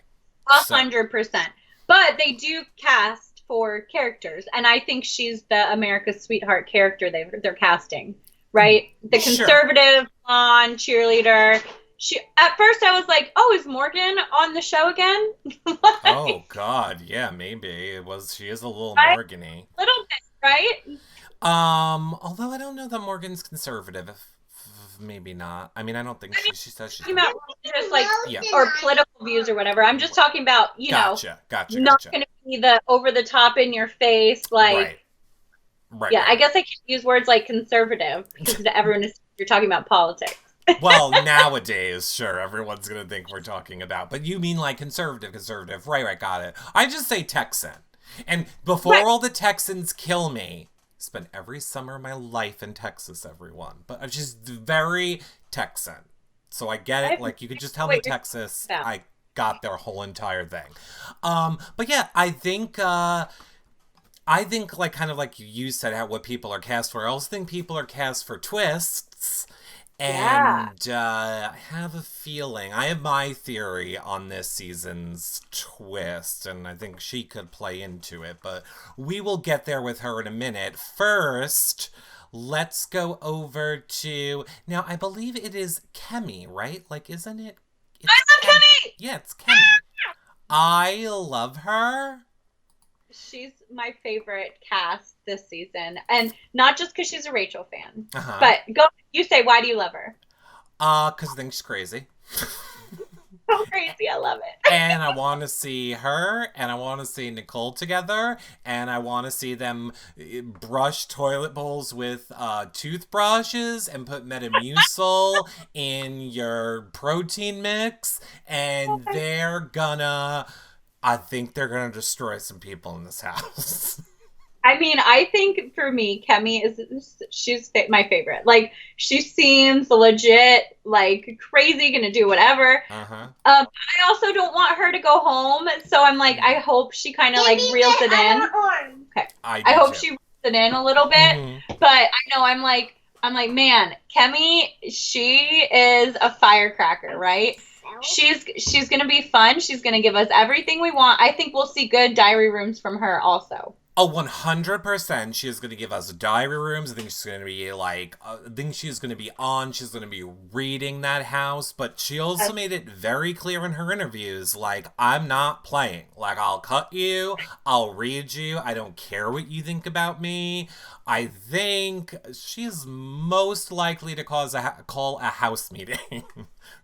100%. But they do cast for characters, and I think she's the America's Sweetheart character they're casting, right? The conservative, blonde cheerleader. She at first I was like, oh, is Morgan on the show again? Like, Oh God, yeah, maybe it was. She is a little right? Morgan-y. Little bit, right? Although I don't know that Morgan's conservative. Maybe not. I mean, I don't think she says she's Talking about just like Yeah. or political views or whatever. I'm just talking about, you know, Gotcha. not going to be the over the top in your face, like, Right. yeah. I guess I can't use words like conservative because everyone is you're talking about politics. Well, nowadays, sure, everyone's gonna think we're talking about, but you mean like conservative. Right, got it. I just say Texan. And before all the Texans kill me, spent every summer of my life in Texas, everyone. But I'm just very Texan. So I get it. Like, you could just tell me Texas. I got their whole entire thing. But yeah, I think like kind of like you said, how what people are cast for. I also think people are cast for twists. And I have a feeling, I have my theory on this season's twist, and I think she could play into it, but we will get there with her in a minute. First, let's go over to, now I believe it is Chemi, right? Like, isn't it? I love Chemi! Yeah, it's Chemi. I love her. She's my favorite cast this season, and not just because she's a Rachel fan, but you say, why do you love her? Because I think she's crazy. So crazy, I love it. And I want to see her, and I want to see Nicole together, and I want to see them brush toilet bowls with toothbrushes and put Metamucil in your protein mix, and I think they're gonna destroy some people in this house. I mean, I think for me, Chemi she's my favorite. Like, she seems legit, like, crazy, gonna do whatever. I also don't want her to go home, so I'm like, I hope she kind of like reels it in. Okay, I hope she reels it in a little bit. But I know I'm like, man, Chemi, she is a firecracker, right? She's gonna be fun. She's gonna give us everything we want. I think we'll see good diary rooms from her also. Oh, 100%. She is going to give us diary rooms. I think she's going to be like, she's going to be reading that house. But she also made it very clear in her interviews, like, I'm not playing. Like, I'll cut you. I'll read you. I don't care what you think about me. I think she's most likely to call a house meeting.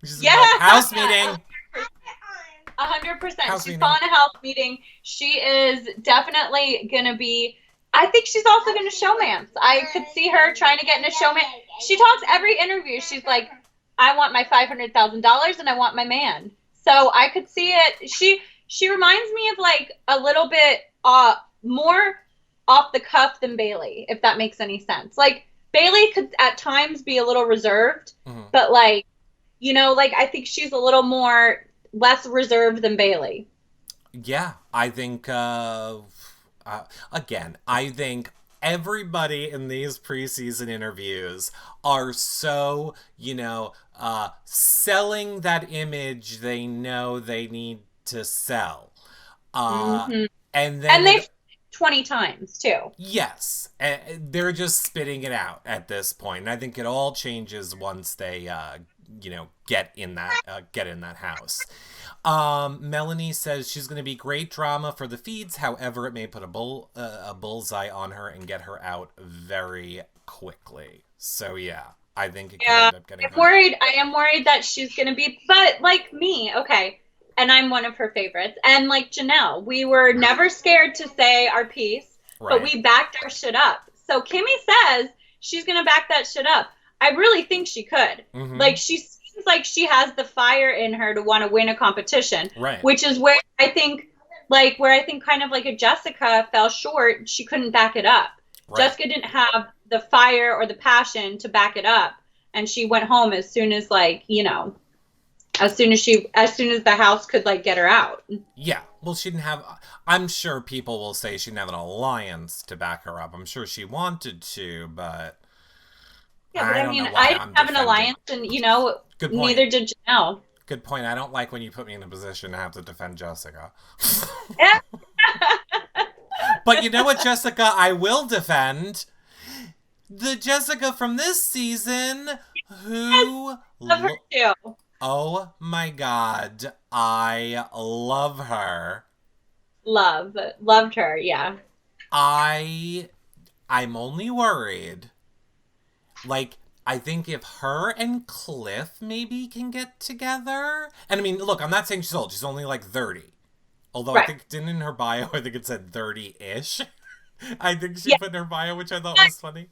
She's like, house meeting. 100%. She's calling a house meeting. She is definitely going to be, I think she's also going to showmance. I could see her trying to get in a showman. She talks every interview. She's like, I want my $500,000 and I want my man. So I could see it. She reminds me of like a little bit more off the cuff than Bailey, if that makes any sense. Like, Bailey could at times be a little reserved, but like, you know, like, I think she's a little more less reserved than Bailey. Yeah, I think, again, I think everybody in these preseason interviews are so, selling that image they know they need to sell. And they've 20 times too. Yes, they're just spitting it out at this point. And I think it all changes once they get in that house. Melanie says she's going to be great drama for the feeds. However, it may put a bullseye on her and get her out very quickly. So yeah, I think it could end up getting. I am worried that she's going to be, but like me, okay, and I'm one of her favorites. And like Janelle, we were never scared to say our piece, but we backed our shit up. So Kimmy says she's going to back that shit up. I really think she could. Like, she seems like she has the fire in her to want to win a competition. Right. Which is where I think kind of like a Jessica fell short. She couldn't back it up. Right. Jessica didn't have the fire or the passion to back it up. And she went home as soon as as soon as the house could like get her out. Yeah. Well, she didn't have, I'm sure people will say she didn't have an alliance to back her up. I'm sure she wanted to, but. Yeah, but I mean, I didn't have an alliance, and, neither did Janelle. Good point. I don't like when you put me in a position to have to defend Jessica. But you know what, Jessica, I will defend? The Jessica from this season who... Love her too. Oh my god, I love her. Loved her, yeah. I'm only worried. Like, I think if her and Cliff maybe can get together. And I mean, look, I'm not saying she's old. She's only like 30. Although I think, didn't in her bio, I think it said 30-ish. I think she put in her bio, which I thought was funny.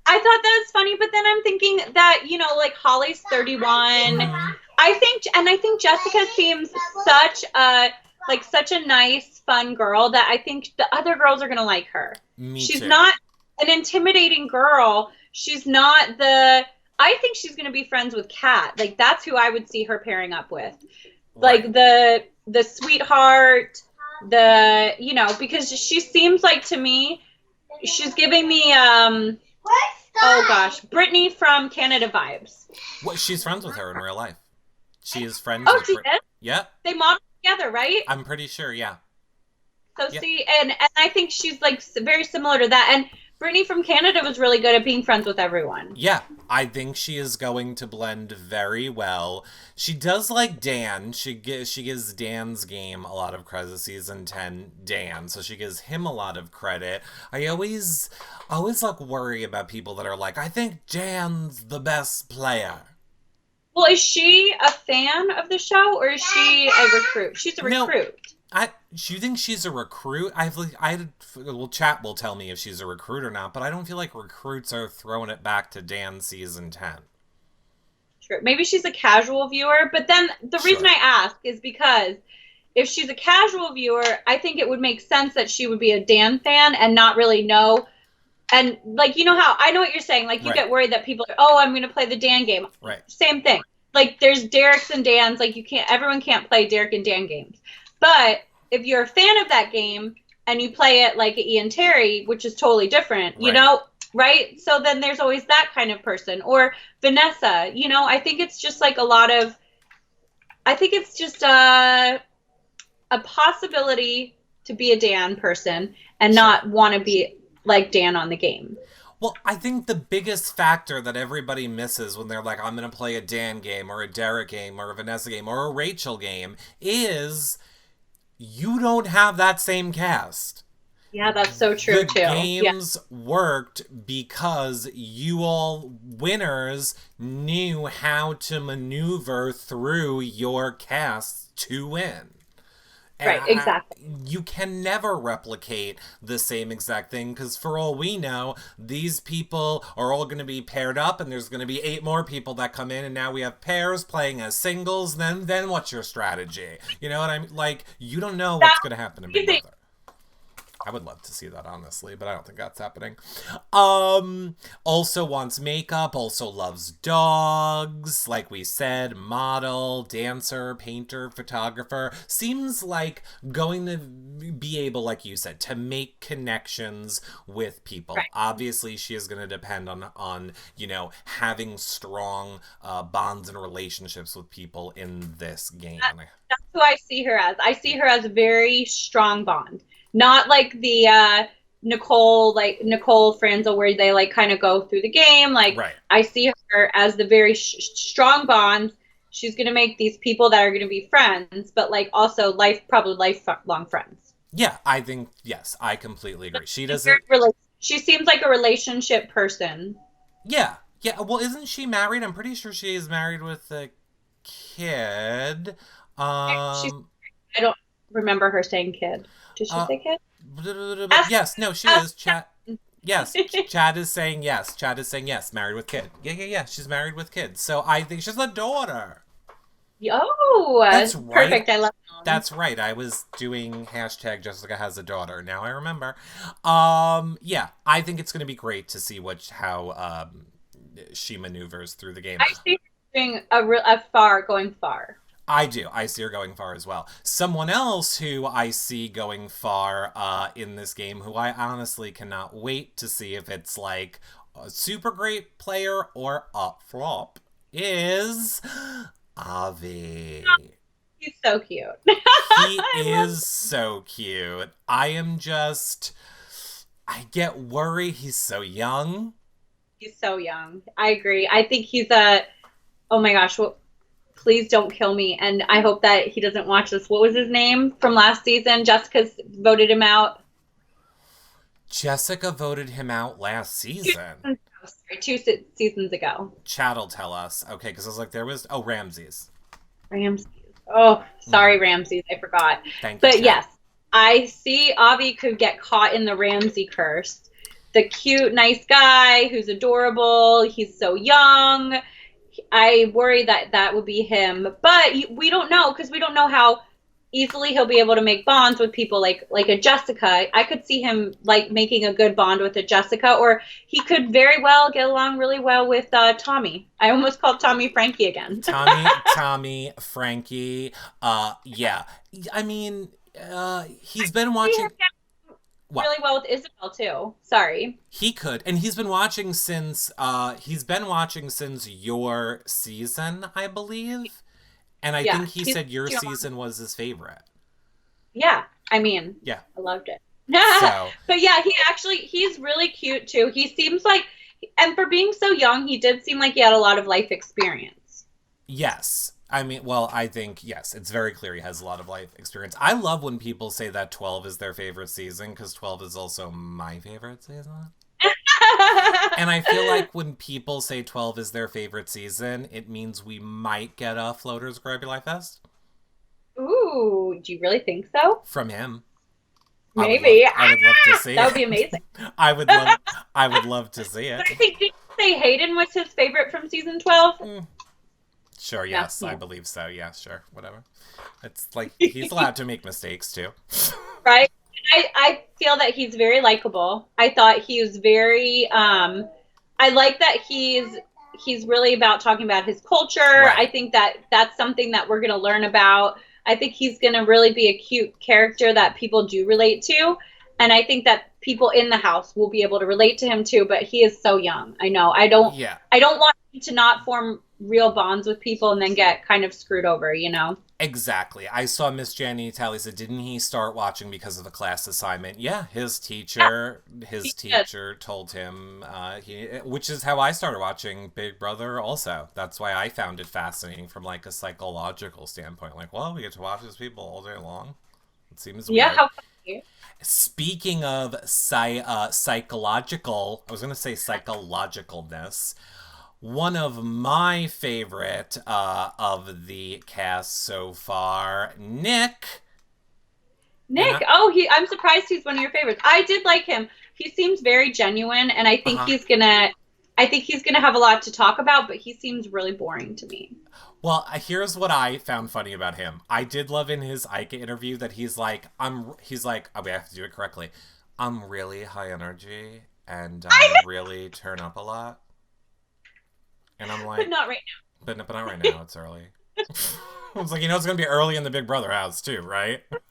I thought that was funny, but then I'm thinking that, you know, like Holly's 31. Mm-hmm. I think Jessica seems such a nice, fun girl that I think the other girls are going to like her. She's not an intimidating girl. She's not I think she's going to be friends with Kat. Like, that's who I would see her pairing up with. Right. Like, the sweetheart, you know, because she seems like, to me, she's giving me, oh gosh, Brittany from Canada vibes. Well, she's friends with her in real life. She is friends with her. She is? Yep. They modeled together, right? I'm pretty sure, yeah. So see, and I think she's like very similar to that. And Brittany from Canada was really good at being friends with everyone. Yeah, I think she is going to blend very well. She does like Dan. She gives Dan's game a lot of credit. Season 10, Dan. So she gives him a lot of credit. I always like worry about people that are like, I think Dan's the best player. Well, is she a fan of the show or is she a recruit? She's a recruit. Do you think she's a recruit? Well, chat will tell me if she's a recruit or not, but I don't feel like recruits are throwing it back to Dan season 10. True. Maybe she's a casual viewer, but then the reason I ask is because if she's a casual viewer, I think it would make sense that she would be a Dan fan and not really know. And, like, you know how, I know what you're saying. Like, you get worried that people are, I'm going to play the Dan game. Right. Same thing. Like, there's Derek's and Dan's. Like, everyone can't play Derek and Dan games. But if you're a fan of that game and you play it like Ian Terry, which is totally different, you know, right? So then there's always that kind of person. Or Vanessa, you know, I think it's just like I think it's just a possibility to be a Dan person and not want to be like Dan on the game. Well, I think the biggest factor that everybody misses when they're like, I'm going to play a Dan game or a Derek game or a Vanessa game or a Rachel game is you don't have that same cast. Yeah, that's so true, too. The games worked because you all winners knew how to maneuver through your cast to win. Right, exactly. You can never replicate the same exact thing because for all we know, these people are all going to be paired up and there's going to be 8 more people that come in and now we have pairs playing as singles. Then what's your strategy? You know what I mean? Like, you don't know what's going to happen in Big Brother. I would love to see that, honestly, but I don't think that's happening. Also wants makeup, also loves dogs, like we said, model, dancer, painter, photographer. Seems like going to be able, like you said, to make connections with people. Right. Obviously, she is going to depend on, you know, having strong bonds and relationships with people in this game. That's who I see her as. I see her as a very strong bond. Not like the Nicole Franzel where they like kind of go through the game. Like I see her as the very strong bonds. She's going to make these people that are going to be friends, but like also lifelong friends. Yeah, I think, yes, I completely agree. She doesn't... She seems like a relationship person. Yeah. Yeah, well, isn't she married? I'm pretty sure she is married with a kid. I don't remember her saying kid. Did she say kid? Yes, no, she is. Yes, Chad is saying yes. Chad is saying yes, married with kid. Yeah, she's married with kids. So I think she's a daughter. Oh, that's right. Perfect. I love that. That's right. I was doing hashtag Jessica has a daughter. Now I remember. Yeah, I think it's going to be great to see how she maneuvers through the game. I see her doing going far. I do. I see her going far as well. Someone else who I see going far in this game, who I honestly cannot wait to see if it's like a super great player or a flop, is Avi. He's so cute. He is so cute. I get worried. He's so young. He's so young. I agree. I think oh my gosh, please don't kill me. And I hope that he doesn't watch this. What was his name from last season? Jessica's voted him out. Jessica voted him out last season. Two seasons ago. Chad'll tell us. Okay, because I was like, Ramses. Ramses. Oh, sorry, Ramses. I forgot. Thank you, but Chad. yes, I see Avi could get caught in the Ramsey curse. The cute, nice guy who's adorable. He's so young. I worry that would be him. But we don't know, because we don't know how easily he'll be able to make bonds with people like a Jessica. I could see him like making a good bond with a Jessica, or he could very well get along really well with Tommy. I almost called Tommy Frankie again. Tommy, Frankie. Yeah. I mean, he's been watching really well with Isabel too. Sorry. He could, and he's been watching since your season, I believe. And I think he said your season was his favorite. Yeah. I mean, yeah. I loved it. So. But yeah, he's really cute too. He seems like, and for being so young, he did seem like he had a lot of life experience. Yes. I mean, well, I think, yes, it's very clear he has a lot of life experience. I love when people say that 12 is their favorite season, because 12 is also my favorite season. And I feel like when people say 12 is their favorite season, it means we might get a Floaters Grabby Life Fest. Ooh, do you really think so? From him. Maybe. I would love to see it. That would be amazing. I would love to see it. But I think, did you say Hayden was his favorite from season 12? Sure, yes, I believe so. Yeah, sure, whatever. It's like, he's allowed to make mistakes, too. Right? I feel that he's very likable. I thought he was very, I like that he's really about talking about his culture. Right. I think that that's something that we're going to learn about. I think he's going to really be a cute character that people do relate to. And I think that people in the house will be able to relate to him too, but he is so young. I know. I don't want him to not form real bonds with people and then get kind of screwed over, you know? Exactly. I saw Miss Jenny Tally said, didn't he start watching because of a class assignment? Yeah, his teacher told him, which is how I started watching Big Brother also. That's why I found it fascinating from like a psychological standpoint. Like, well, we get to watch these people all day long. It seems weird. Yeah, how funny. Speaking of psychological, I was going to say psychologicalness. One of my favorite of the cast so far, Nick. I'm surprised he's one of your favorites. I did like him. He seems very genuine, and I think he's gonna have a lot to talk about. But he seems really boring to me. Well, here's what I found funny about him. I did love in his Ika interview that he's like, oh, we have to do it correctly. I'm really high energy, and I really turn up a lot. And I'm like, but not right now. But not right now. It's early. I was like, it's going to be early in the Big Brother house too, right? Right.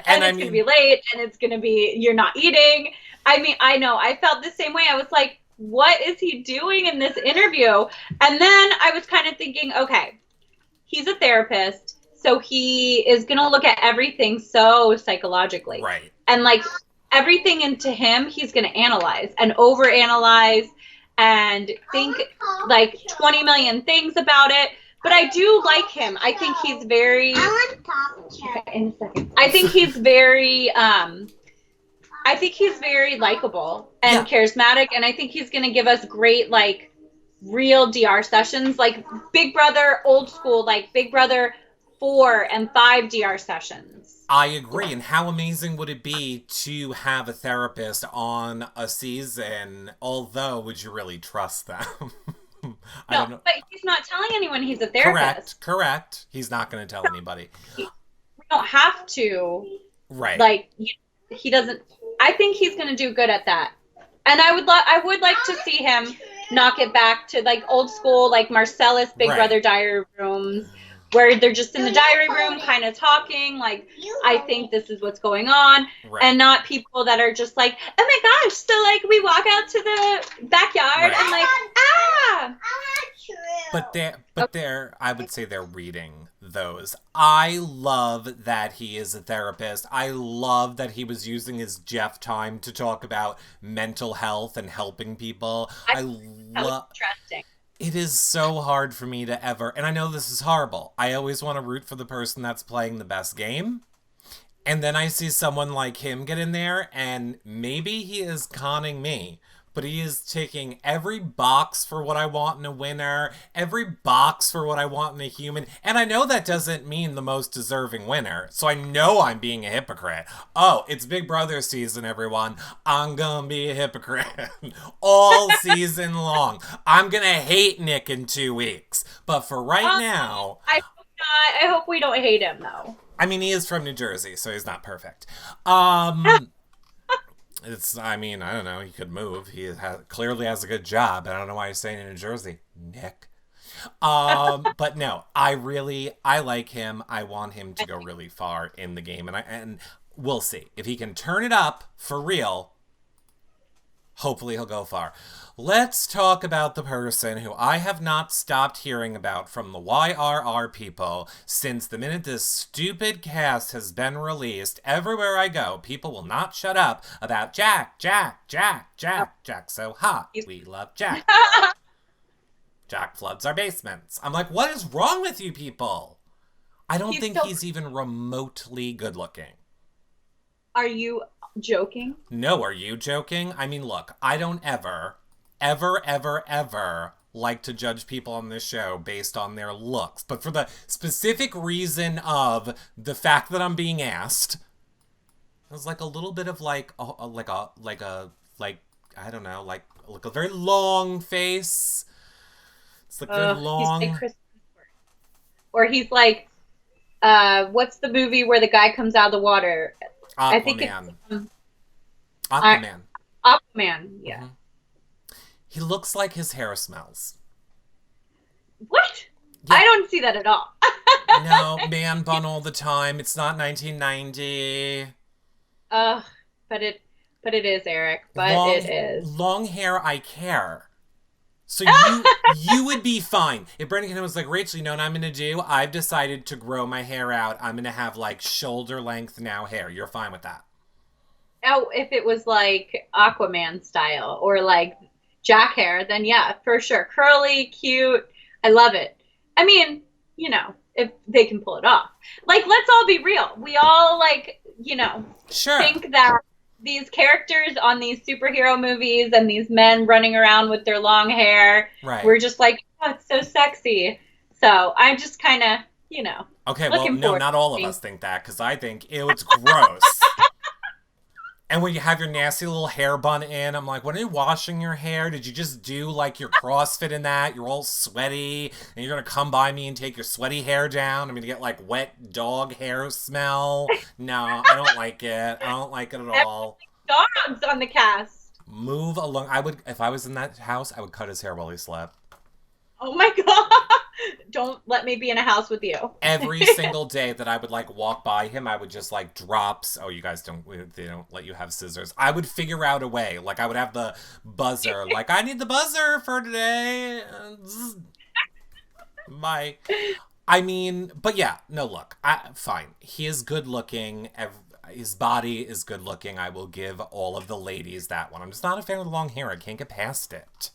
And it's going to be late, and it's going to be, you're not eating. I mean, I know. I felt the same way. I was like, what is he doing in this interview? And then I was kind of thinking, okay, he's a therapist, so he is going to look at everything so psychologically. Right. And like everything into him, he's going to analyze and overanalyze and think like 20 million things about it. But I do like him. I think he's very... in a second. I think he's very... likable and charismatic. And I think he's going to give us great, like, real DR sessions. Like Big Brother, old school, like Big Brother 4 and 5 DR sessions. I agree. And how amazing would it be to have a therapist on a season? Although, would you really trust them? I don't know. But he's not telling anyone he's a therapist. Correct. He's not going to tell anybody. We don't have to. Right. Like, he doesn't. I think he's going to do good at that. And I would like to see him knock it back to like old school, like Marcellus Big Brother diary rooms, where they're just in the diary room kind of talking, like, I think this is what's going on, and not people that are just like, oh my gosh, so, like, we walk out to the backyard and, like, But I would say they're reading those. I love that he is a therapist. I love that he was using his Jeff time to talk about mental health and helping people. I love. Interesting. It is so hard for me to ever, and I know this is horrible. I always want to root for the person that's playing the best game. And then I see someone like him get in there, and maybe he is conning me, but he is taking every box for what I want in a winner, every box for what I want in a human. And I know that doesn't mean the most deserving winner, so I know I'm being a hypocrite. Oh, it's Big Brother season, everyone. I'm gonna be a hypocrite all season long. I'm gonna hate Nick in 2 weeks. But for right now... I hope not. I hope we don't hate him, though. I mean, he is from New Jersey, so he's not perfect. I don't know, he could move. He clearly has a good job. I don't know why he's staying in New Jersey, Nick. But no, I like him. I want him to go really far in the game. And we'll see. If he can turn it up for real, hopefully he'll go far. Let's talk about the person who I have not stopped hearing about from the YRR people since the minute this stupid cast has been released. Everywhere I go, people will not shut up about Jack. Jack's so hot. We love Jack. Jack floods our basements. I'm like, what is wrong with you people? I don't think he's even remotely good looking. Are you joking? No, are you joking? I mean, look, I don't ever like to judge people on this show based on their looks. But for the specific reason of the fact that I'm being asked, it was like a little bit of like a very long face. It's like very long. He's like Chris Hemsworth. Or he's like, what's the movie where the guy comes out of the water? Aquaman. I think it's Aquaman. Aquaman, yeah. Mm-hmm. He looks like his hair smells. What? Yeah. I don't see that at all. No, man bun all the time. It's not 1990. But it is, Eric. It is. Long hair, I care. So you would be fine. If Brendan was like, Rachel, you know what I'm going to do? I've decided to grow my hair out. I'm going to have like shoulder length now hair. You're fine with that. Oh, if it was like Aquaman style or like Jack hair, then yeah, for sure. Curly, cute. I love it. I mean, you know, if they can pull it off. Like, let's all be real. We all, like, you know, sure, think that these characters on these superhero movies and these men running around with their long hair, right, we're just like, oh, it's so sexy. So I'm just kind of, you know. Okay, well, no, not all of us think that, because I think it's gross. And when you have your nasty little hair bun in, I'm like, when are you washing your hair? Did you just do, like, your CrossFit in that? You're all sweaty, and you're going to come by me and take your sweaty hair down? I'm going to get, like, wet dog hair smell? No, I don't like it. I don't like it at all. Dogs on the cast. Move along. If I was in that house, I would cut his hair while he slept. Oh, my God. Don't let me be in a house with you. Every single day that I would like walk by him, I would just like drops. Oh, you guys they don't let you have scissors. I would figure out a way. Like I would have the buzzer. Like I need the buzzer for today. I mean, but yeah, no, look, fine. He is good looking. His body is good looking. I will give all of the ladies that one. I'm just not a fan of the long hair. I can't get past it.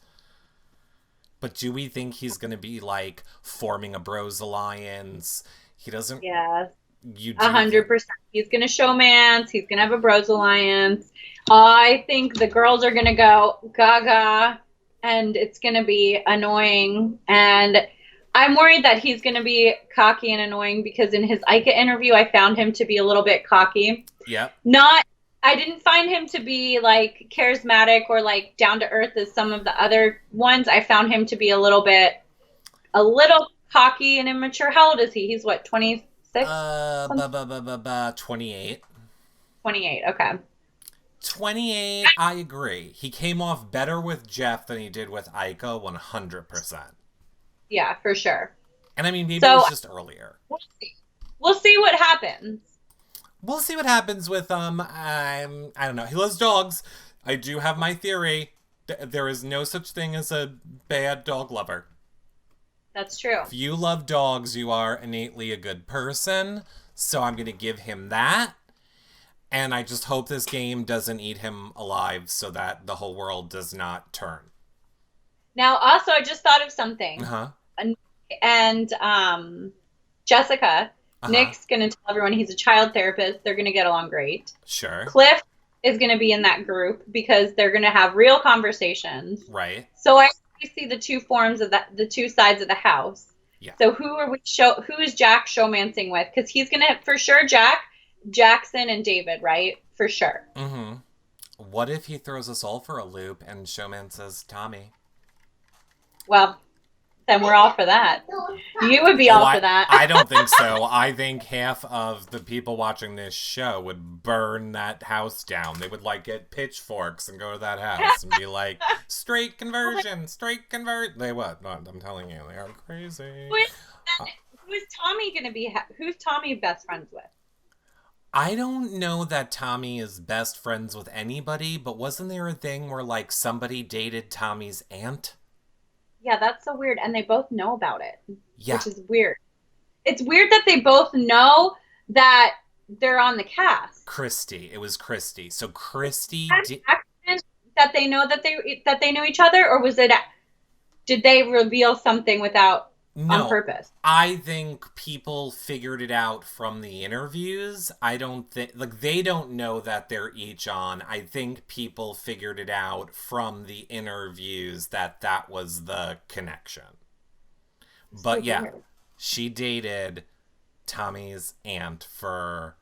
But do we think he's going to be, like, forming a bros alliance? He doesn't... Yeah. You do 100%. He's going to showmance. He's going to have a bros alliance. I think the girls are going to go gaga, and it's going to be annoying. And I'm worried that he's going to be cocky and annoying because in his Ica interview, I found him to be a little bit cocky. Yep. I didn't find him to be, like, charismatic or, like, down-to-earth as some of the other ones. I found him to be a little cocky and immature. How old is he? He's, what, 26? 28. 28, okay. 28, I agree. He came off better with Jeff than he did with Ica, 100%. Yeah, for sure. And, I mean, maybe it was just earlier. We'll see what happens. We'll see what happens with, I don't know. He loves dogs. I do have my theory. There is no such thing as a bad dog lover. That's true. If you love dogs, you are innately a good person. So I'm going to give him that. And I just hope this game doesn't eat him alive so that the whole world does not turn. Now, also, I just thought of something. Uh-huh. And Jessica, Uh-huh. Nick's going to tell everyone he's a child therapist. They're going to get along great. Sure. Cliff is going to be in that group because they're going to have real conversations. Right. So I see the two forms of the two sides of the house. Yeah. So who is Jack showmancing with? Because he's going to, for sure, Jackson, and David, right? For sure. Mm-hmm. What if he throws us all for a loop and showman says Tommy? Well, then we're all for that. You would be all for that. I don't think so. I think half of the people watching this show would burn that house down. They would get pitchforks and go to that house and be like, straight conversion. They would. No, I'm telling you, they are crazy. Who's Tommy going to be? Who's Tommy best friends with? I don't know that Tommy is best friends with anybody, but wasn't there a thing where somebody dated Tommy's aunt? Yeah, that's so weird. And they both know about it. Yeah. Which is weird. It's weird that they both know that they're on the cast. Christy. It was Christy. So Christy Accident that they know that they knew each other, or did they reveal something on purpose? I think people figured it out from the interviews. I don't think, they don't know that they're each on. I think people figured it out from the interviews that was the connection. But yeah, she dated Tommy's aunt for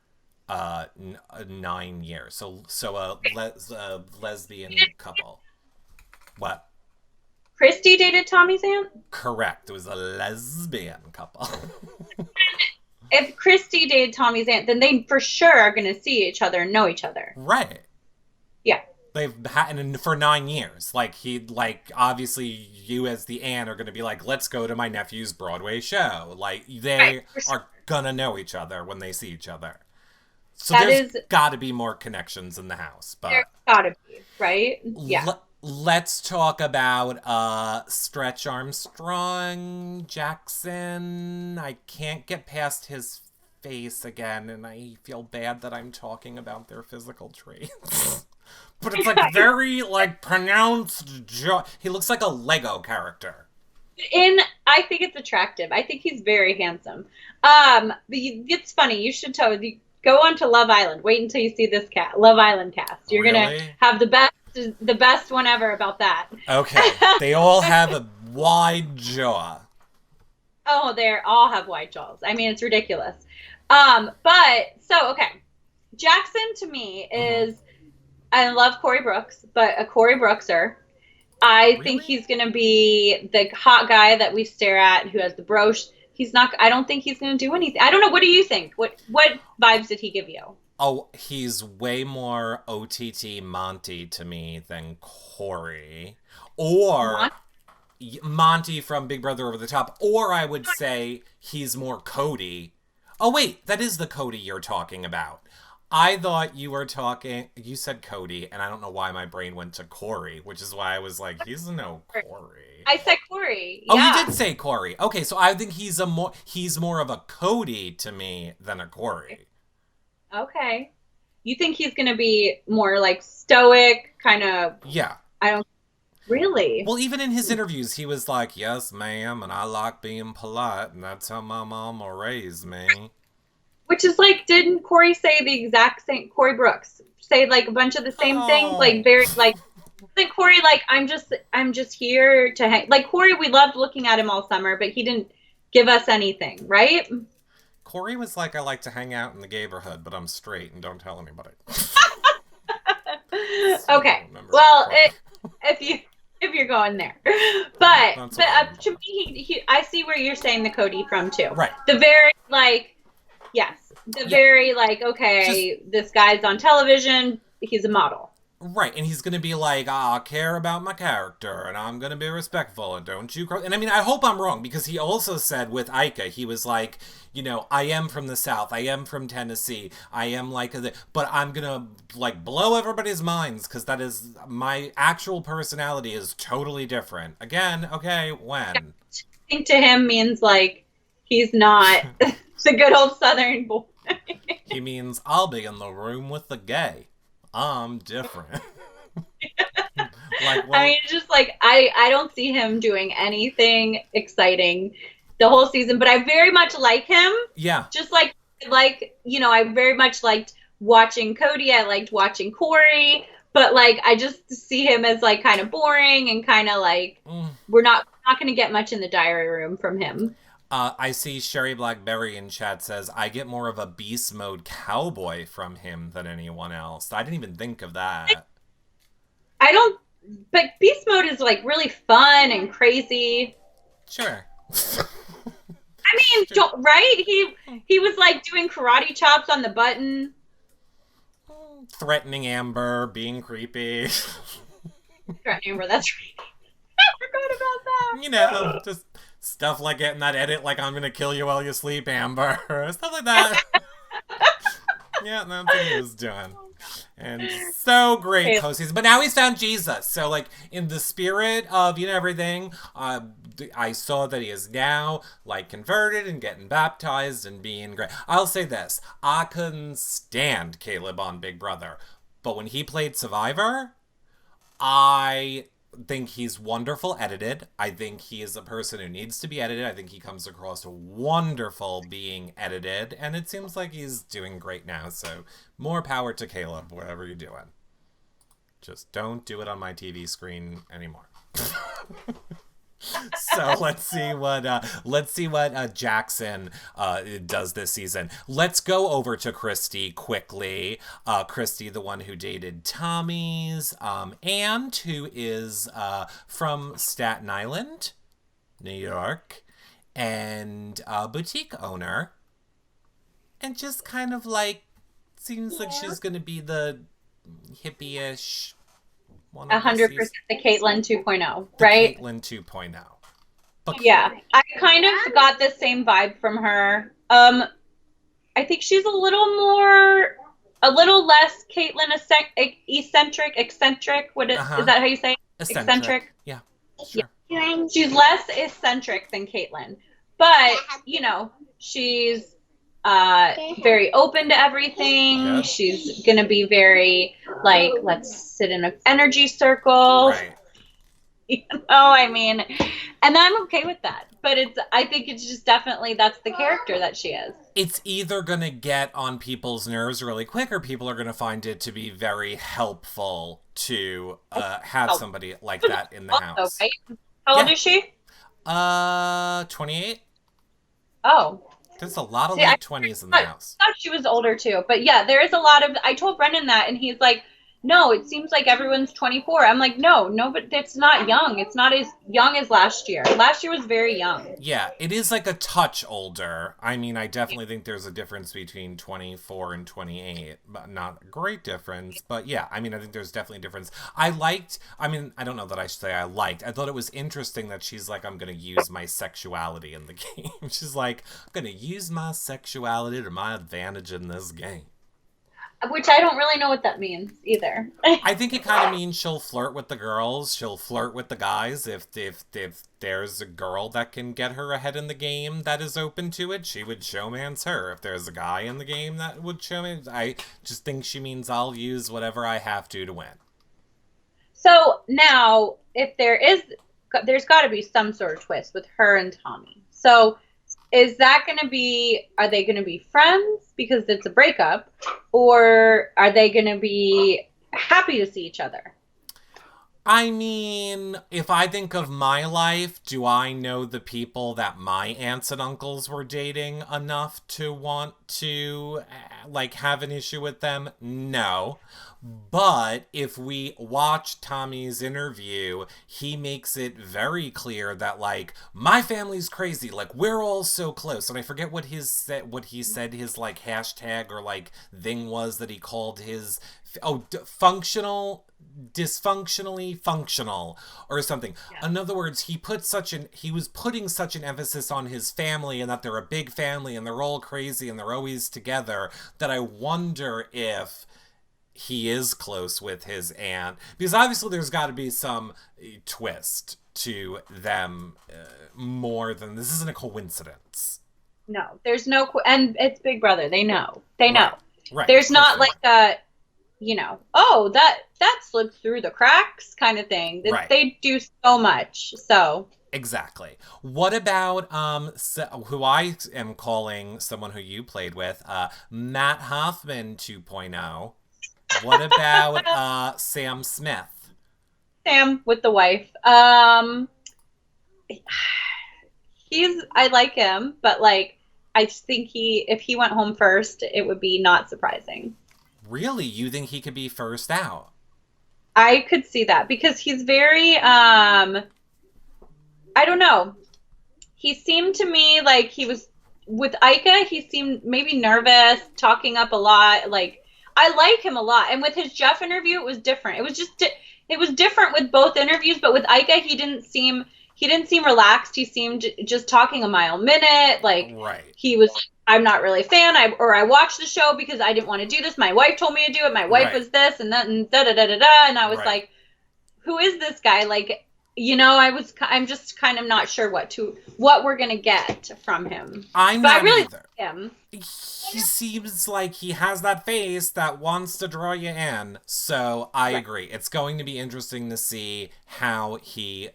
9 years. So a lesbian couple. What? Christy dated Tommy's aunt? Correct. It was a lesbian couple. If Christy dated Tommy's aunt, then they for sure are going to see each other and know each other. Right. Yeah. They've had for 9 years. Obviously you as the aunt are going to be let's go to my nephew's Broadway show. They are going to know each other when they see each other. So there's got to be more connections in the house. But there's got to be, right? Yeah. Let's talk about Stretch Armstrong Jackson. I can't get past his face again, and I feel bad that I'm talking about their physical traits. But it's very pronounced jaw. He looks like a Lego character. I think it's attractive. I think he's very handsome. But it's funny. You should go on to Love Island. Wait until you see this Love Island cast. You're gonna have the best one ever about that. Okay. They all have a wide jaw. Oh, they all have wide jaws. I mean, it's ridiculous. Okay. Jackson to me is, I love Corey Brooks, but a Corey Brookser. I think he's going to be the hot guy that we stare at who has the brooch. I don't think he's going to do anything. I don't know. What do you think? What vibes did he give you? Oh, he's way more OTT Monty to me than Corey. Or Monty from Big Brother Over the Top. Or I would say he's more Cody. Oh, wait, that is the Cody you're talking about. I thought you said Cody, and I don't know why my brain went to Corey, which is why I was he's no Corey. I said Corey. Oh, yeah. you did say Corey. Okay, so I think he's more of a Cody to me than a Corey. Okay. You think he's going to be more stoic, kind of... Yeah. I don't... Really? Well, even in his interviews, he was like, yes, ma'am, and I like being polite, and that's how my mama raised me. Which is didn't Corey say the exact same... Corey Brooks say, a bunch of the same things? Very, Isn't Corey I'm just here to hang... Corey, we loved looking at him all summer, but he didn't give us anything, right? Corey was I like to hang out in the neighborhood, but I'm straight and don't tell anybody. Okay. Well, if you're going there, but to me, I see where you're saying the Cody from too. Right. The very very okay, this guy's on television. He's a model. Right, and he's going to be I care about my character, and I'm going to be respectful, and don't you... And I mean, I hope I'm wrong, because he also said with Ika, he was I am from the South, I am from Tennessee, I am but I'm going to, blow everybody's minds, because that is... My actual personality is totally different. Again, okay, when? think to him means like he's not the good old Southern boy. He means, I'll be in the room with the gay. I'm different. Like, well, I mean, it's just like I don't see him doing anything exciting the whole season, but I very much like him. yeah. Just like I very much liked watching Cody. I liked watching Corey, but like I just see him as like kind of boring and kind of like we're not going to get much in the diary room from him. I see Sherry Blackberry in chat says, I get more of a beast mode cowboy from him than anyone else. I didn't even think of that. I don't, but beast mode is like really fun and crazy. Sure. I mean, right? He was like doing karate chops on the button. Threatening Amber, being creepy. Threatening Amber, that's right. I forgot about that. You know, just stuff like getting that edit like I'm gonna kill you while you sleep, Amber. Stuff like that. Yeah, that's what he was doing. And so great postseason. But now he's found Jesus. So, like, in the spirit of, everything, I saw that he is now, like, converted and getting baptized and being great. I'll say this. I couldn't stand Caleb on Big Brother. But when he played Survivor, I think he's wonderful edited. I think he is a person who needs to be edited. I think he comes across wonderful being edited, and it seems like he's doing great now. So more power to Caleb, whatever you're doing. Just don't do it on my TV screen anymore. So let's see what Jackson does this season. Let's go over to Christy quickly. Christy, the one who dated Tommy's aunt, who is from Staten Island, New York, and a boutique owner, and just kind of like seems like she's gonna be the hippie-ish. 100% the Caitlyn 2.0, right? Caitlyn 2.0. Yeah, I kind of got the same vibe from her. I think she's a little less Caitlyn eccentric. Is that how you say it? Eccentric? Yeah, sure. Yeah. She's less eccentric than Caitlyn, but she's very open to everything. Yeah. She's gonna be very like, let's sit in an energy circle. Right. I mean, and I'm okay with that. But I think it's just definitely that's the character that she is. It's either gonna get on people's nerves really quick, or people are gonna find it to be very helpful to have somebody like that in the house. Right? How old is she? 28. Oh. There's a lot of late 20s in the house. I thought she was older too. But yeah, there is a lot of, I told Brendan that and he's like, no, it seems like everyone's 24. I'm like, no, but it's not young. It's not as young as last year. Last year was very young. Yeah, it is like a touch older. I mean, I definitely think there's a difference between 24 and 28, but not a great difference. But yeah, I mean, I think there's definitely a difference. I don't know that I should say I liked. I thought it was interesting that she's like, I'm going to use my sexuality in the game. She's like, I'm going to use my sexuality to my advantage in this game. Which I don't really know what that means either. I think it kind of means she'll flirt with the girls. She'll flirt with the guys. If there's a girl that can get her ahead in the game that is open to it, she would showmance her. If there's a guy in the game that would showmance, I just think she means I'll use whatever I have to win. So now, if there's got to be some sort of twist with her and Tommy. So is that going to be, are they going to be friends because it's a breakup, or are they going to be happy to see each other? I mean, if I think of my life, do I know the people that my aunts and uncles were dating enough to want to, like, have an issue with them? No. But if we watch Tommy's interview, he makes it very clear that, like, my family's crazy. Like, we're all so close. And I forget what he said his, like, hashtag or, like, thing was that he called his, dysfunctionally functional or something. Yeah. In other words, he was putting such an emphasis on his family and that they're a big family and they're all crazy and they're always together that I wonder if he is close with his aunt, because obviously there's got to be some twist to them more than this isn't a coincidence. No, there's no, and it's Big Brother. They know. They know. Right. There's not like a, oh, that slipped through the cracks kind of thing. Right. They do so much. So. Exactly. What about who I am calling someone who you played with, Matt Hoffman 2.0? What about Sam Smith? Sam with the wife. I like him, but like I think if he went home first, it would be not surprising. Really? You think he could be first out? I could see that because he's very I don't know. He seemed to me like he was with Ika. He seemed maybe nervous, talking up a lot. Like I like him a lot, and with his Jeff interview, it was different. It was just it was different with both interviews, but with Ika, he didn't seem relaxed. He seemed just talking a mile a minute. Like he was. I'm not really a fan. I watched the show because I didn't want to do this. My wife told me to do it. My wife was this and that and da da da da da. And I was like, who is this guy? Like. I'm just kind of not sure what we're gonna get from him. I really either. Like him. He seems like he has that face that wants to draw you in. So I agree. It's going to be interesting to see how he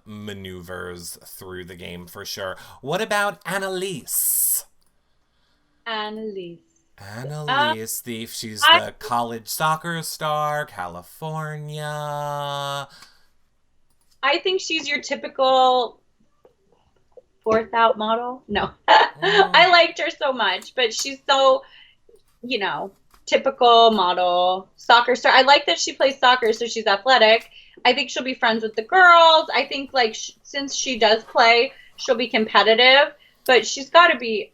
maneuvers through the game for sure. What about Annalise? Annalise, she's the college soccer star, California. I think she's your typical fourth out model. No, I liked her so much, but she's so, typical model soccer star. I like that she plays soccer, so she's athletic. I think she'll be friends with the girls. I think since she does play, she'll be competitive, but she's got to be,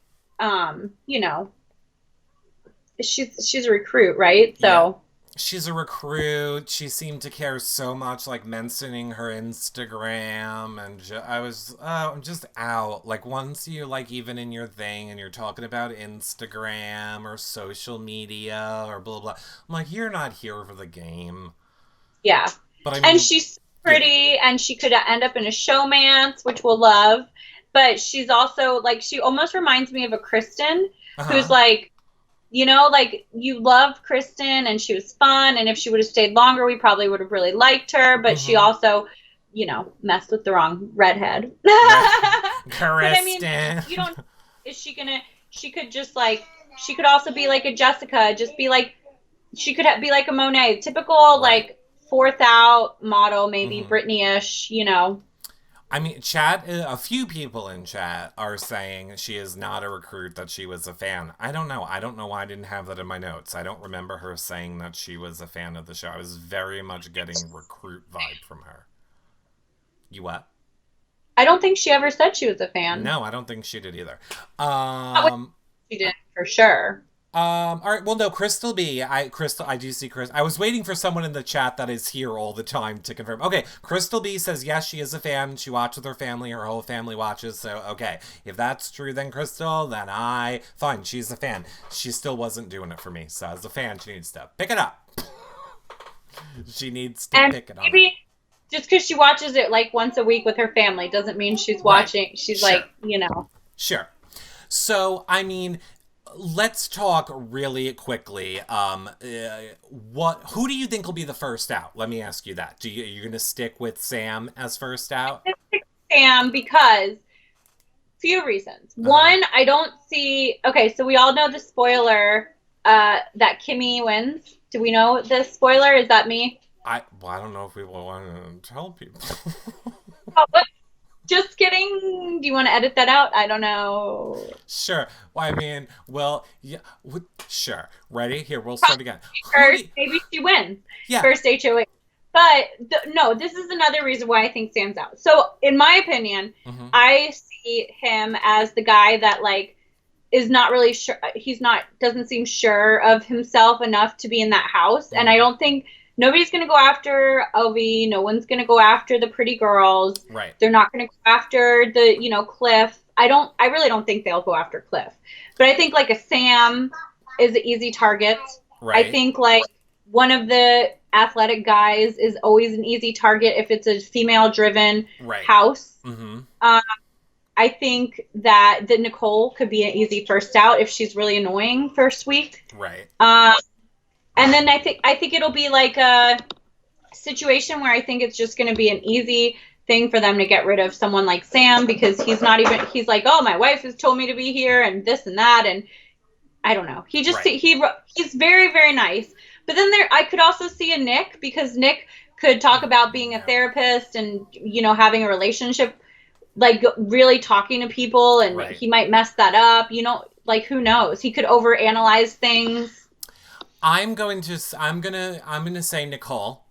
she's a recruit, right? So. Yeah. She's a recruit. She seemed to care so much, like mentioning her Instagram, and I'm just out. Like once you even in your thing and you're talking about Instagram or social media or blah blah, I'm like, you're not here for the game. Yeah, but and she's pretty, and she could end up in a showmance, which we'll love. But she's also she almost reminds me of a Kristen, who's like. You love Kristen and she was fun. And if she would have stayed longer, we probably would have really liked her. But she also, messed with the wrong redhead. Kristen. She could just she could also be like a Jessica, just be like, she could be like a Monet, typical fourth out model, maybe Britney-ish, I mean, a few people in chat are saying she is not a recruit, that she was a fan. I don't know why I didn't have that in my notes. I don't remember her saying that she was a fan of the show. I was very much getting recruit vibe from her. You what? I don't think she ever said she was a fan. No, I don't think she did either. She did for sure. All right. Well, no, Crystal B. I do see Chris. I was waiting for someone in the chat that is here all the time to confirm. Okay, Crystal B says yes, she is a fan. She watches with her family. Her whole family watches. So, okay, if that's true, then Crystal, then fine. She's a fan. She still wasn't doing it for me. So, as a fan, she needs to pick it up. She needs to pick it up. Maybe just because she watches it once a week with her family doesn't mean she's watching. She's sure. Sure. So, I mean. Let's talk really quickly. Who do you think will be the first out? Let me ask you that. You're going to stick with Sam as first out? I'm going to stick with Sam because few reasons. One, I don't see. Okay, so we all know the spoiler that Chemi wins. Do we know the spoiler? Is that me? I don't know if we want to tell people. But just kidding. Do you want to edit that out? I don't know. Sure. Well, I mean, yeah. Sure. Ready? Here, we'll start again. First, maybe she wins. Yeah. First HOH. But no, this is another reason why I think Sam's out. So, in my opinion, I see him as the guy that is not really sure. Doesn't seem sure of himself enough to be in that house, and I don't think. Nobody's going to go after Ovi. No one's going to go after the pretty girls. Right. They're not going to go after the, Cliff. I really don't think they'll go after Cliff. But I think a Sam is an easy target. Right. I think one of the athletic guys is always an easy target if it's a female-driven house. Mm-hmm. I think that Nicole could be an easy first out if she's really annoying first week. Right. And then I think it'll be like a situation where I think it's just going to be an easy thing for them to get rid of someone like Sam, because he's like, oh, my wife has told me to be here and this and that, and I don't know. He's very, very nice. But then I could also see a Nick, because Nick could talk about being a therapist and, you know, having a relationship, like really talking to people, and he might mess that up, you know, like who knows? He could overanalyze things. I'm gonna say Nicole.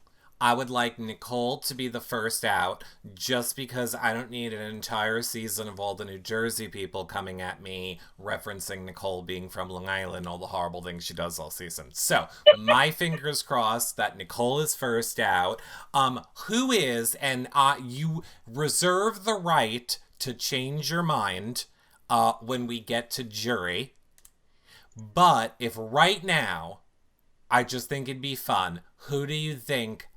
I would like Nicole to be the first out, just because I don't need an entire season of all the New Jersey people coming at me referencing Nicole being from Long Island, all the horrible things she does all season. So, my fingers crossed that Nicole is first out. Who is, and you reserve the right to change your mind when we get to jury. But if right now, I just think it'd be fun, who do you think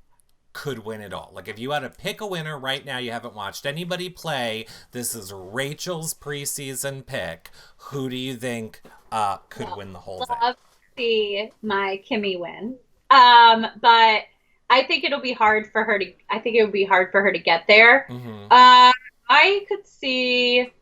could win it all? Like, if you had to pick a winner right now, you haven't watched anybody play, this is Rachel's preseason pick, who do you think could win the whole thing? Love to see my Chemi win. But I think it'll be hard for her to get there. Mm-hmm. I could see,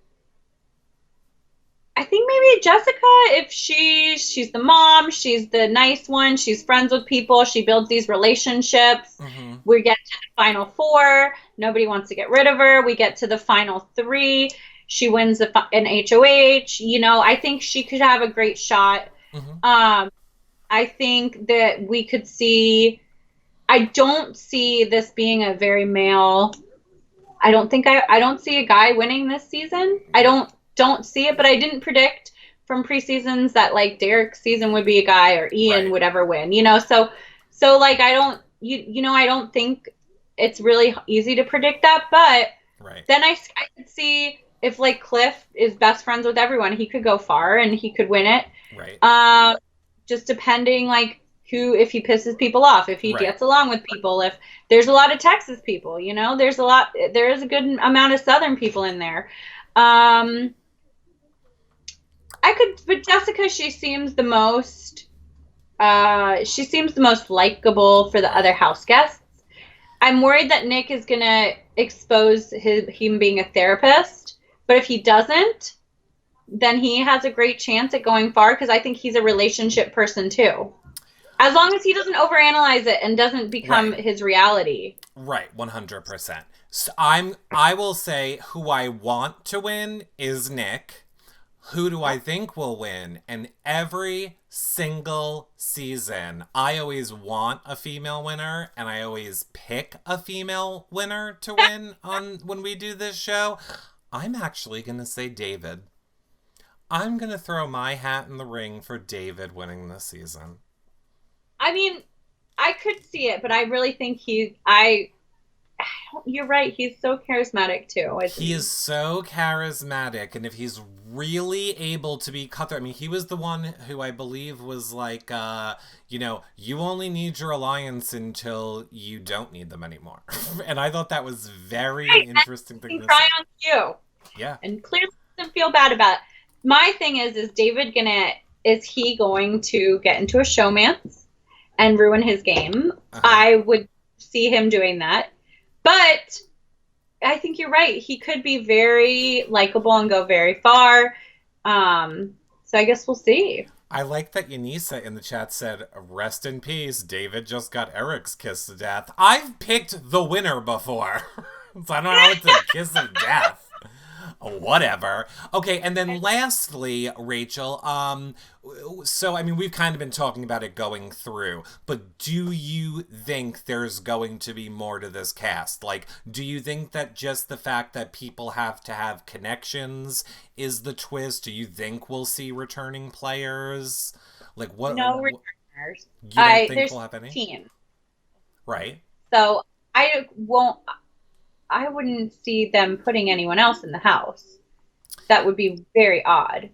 I think maybe Jessica, if she's the mom, she's the nice one, she's friends with people, she builds these relationships. Mm-hmm. We get to the final 4, nobody wants to get rid of her. We get to the final 3, she wins an HOH. You know, I think she could have a great shot. Mm-hmm. I think that we could see, I don't see this being a very male, I don't see a guy winning this season. I don't see it, but I didn't predict from preseasons that like Derek's season would be a guy, or Ian would ever win, you know? So like, I don't think it's really easy to predict that, but then I could see if like Cliff is best friends with everyone, he could go far and he could win it. Right. Just depending like if he pisses people off, if he gets along with people, if there's a lot of Texas people, you know, there is a good amount of Southern people in there. But Jessica, she seems the most likable for the other house guests. I'm worried that Nick is gonna expose him being a therapist, but if he doesn't, then he has a great chance at going far, because I think he's a relationship person too. As long as he doesn't overanalyze it and doesn't become his reality. Right, 100%. So I will say who I want to win is Nick. Who do I think will win? And every single season, I always want a female winner, and I always pick a female winner to win when we do this show. I'm actually going to say David. I'm going to throw my hat in the ring for David winning this season. I mean, I could see it, but I really think you're right. He's so charismatic too. He is so charismatic, and if he's really able to be cutthroat, I mean, he was the one who I believe was like, you only need your alliance until you don't need them anymore. And I thought that was very interesting thing to cry on you. Yeah. And clearly doesn't feel bad about it. My thing is is he going to get into a showmance and ruin his game? Uh-huh. I would see him doing that. But I think you're right. He could be very likable and go very far. So I guess we'll see. I like that Yanisa in the chat said, rest in peace, David just got Eric's kiss to death. I've picked the winner before. So I don't know what the kiss of death. Whatever. Okay, and then lastly, Rachel, so, I mean, we've kind of been talking about it going through, but do you think there's going to be more to this cast? Like, do you think that just the fact that people have to have connections is the twist? Do you think we'll see returning players? Like, what? No returners. You don't think we'll have any? Team. Right. So, I wouldn't see them putting anyone else in the house. That would be very odd.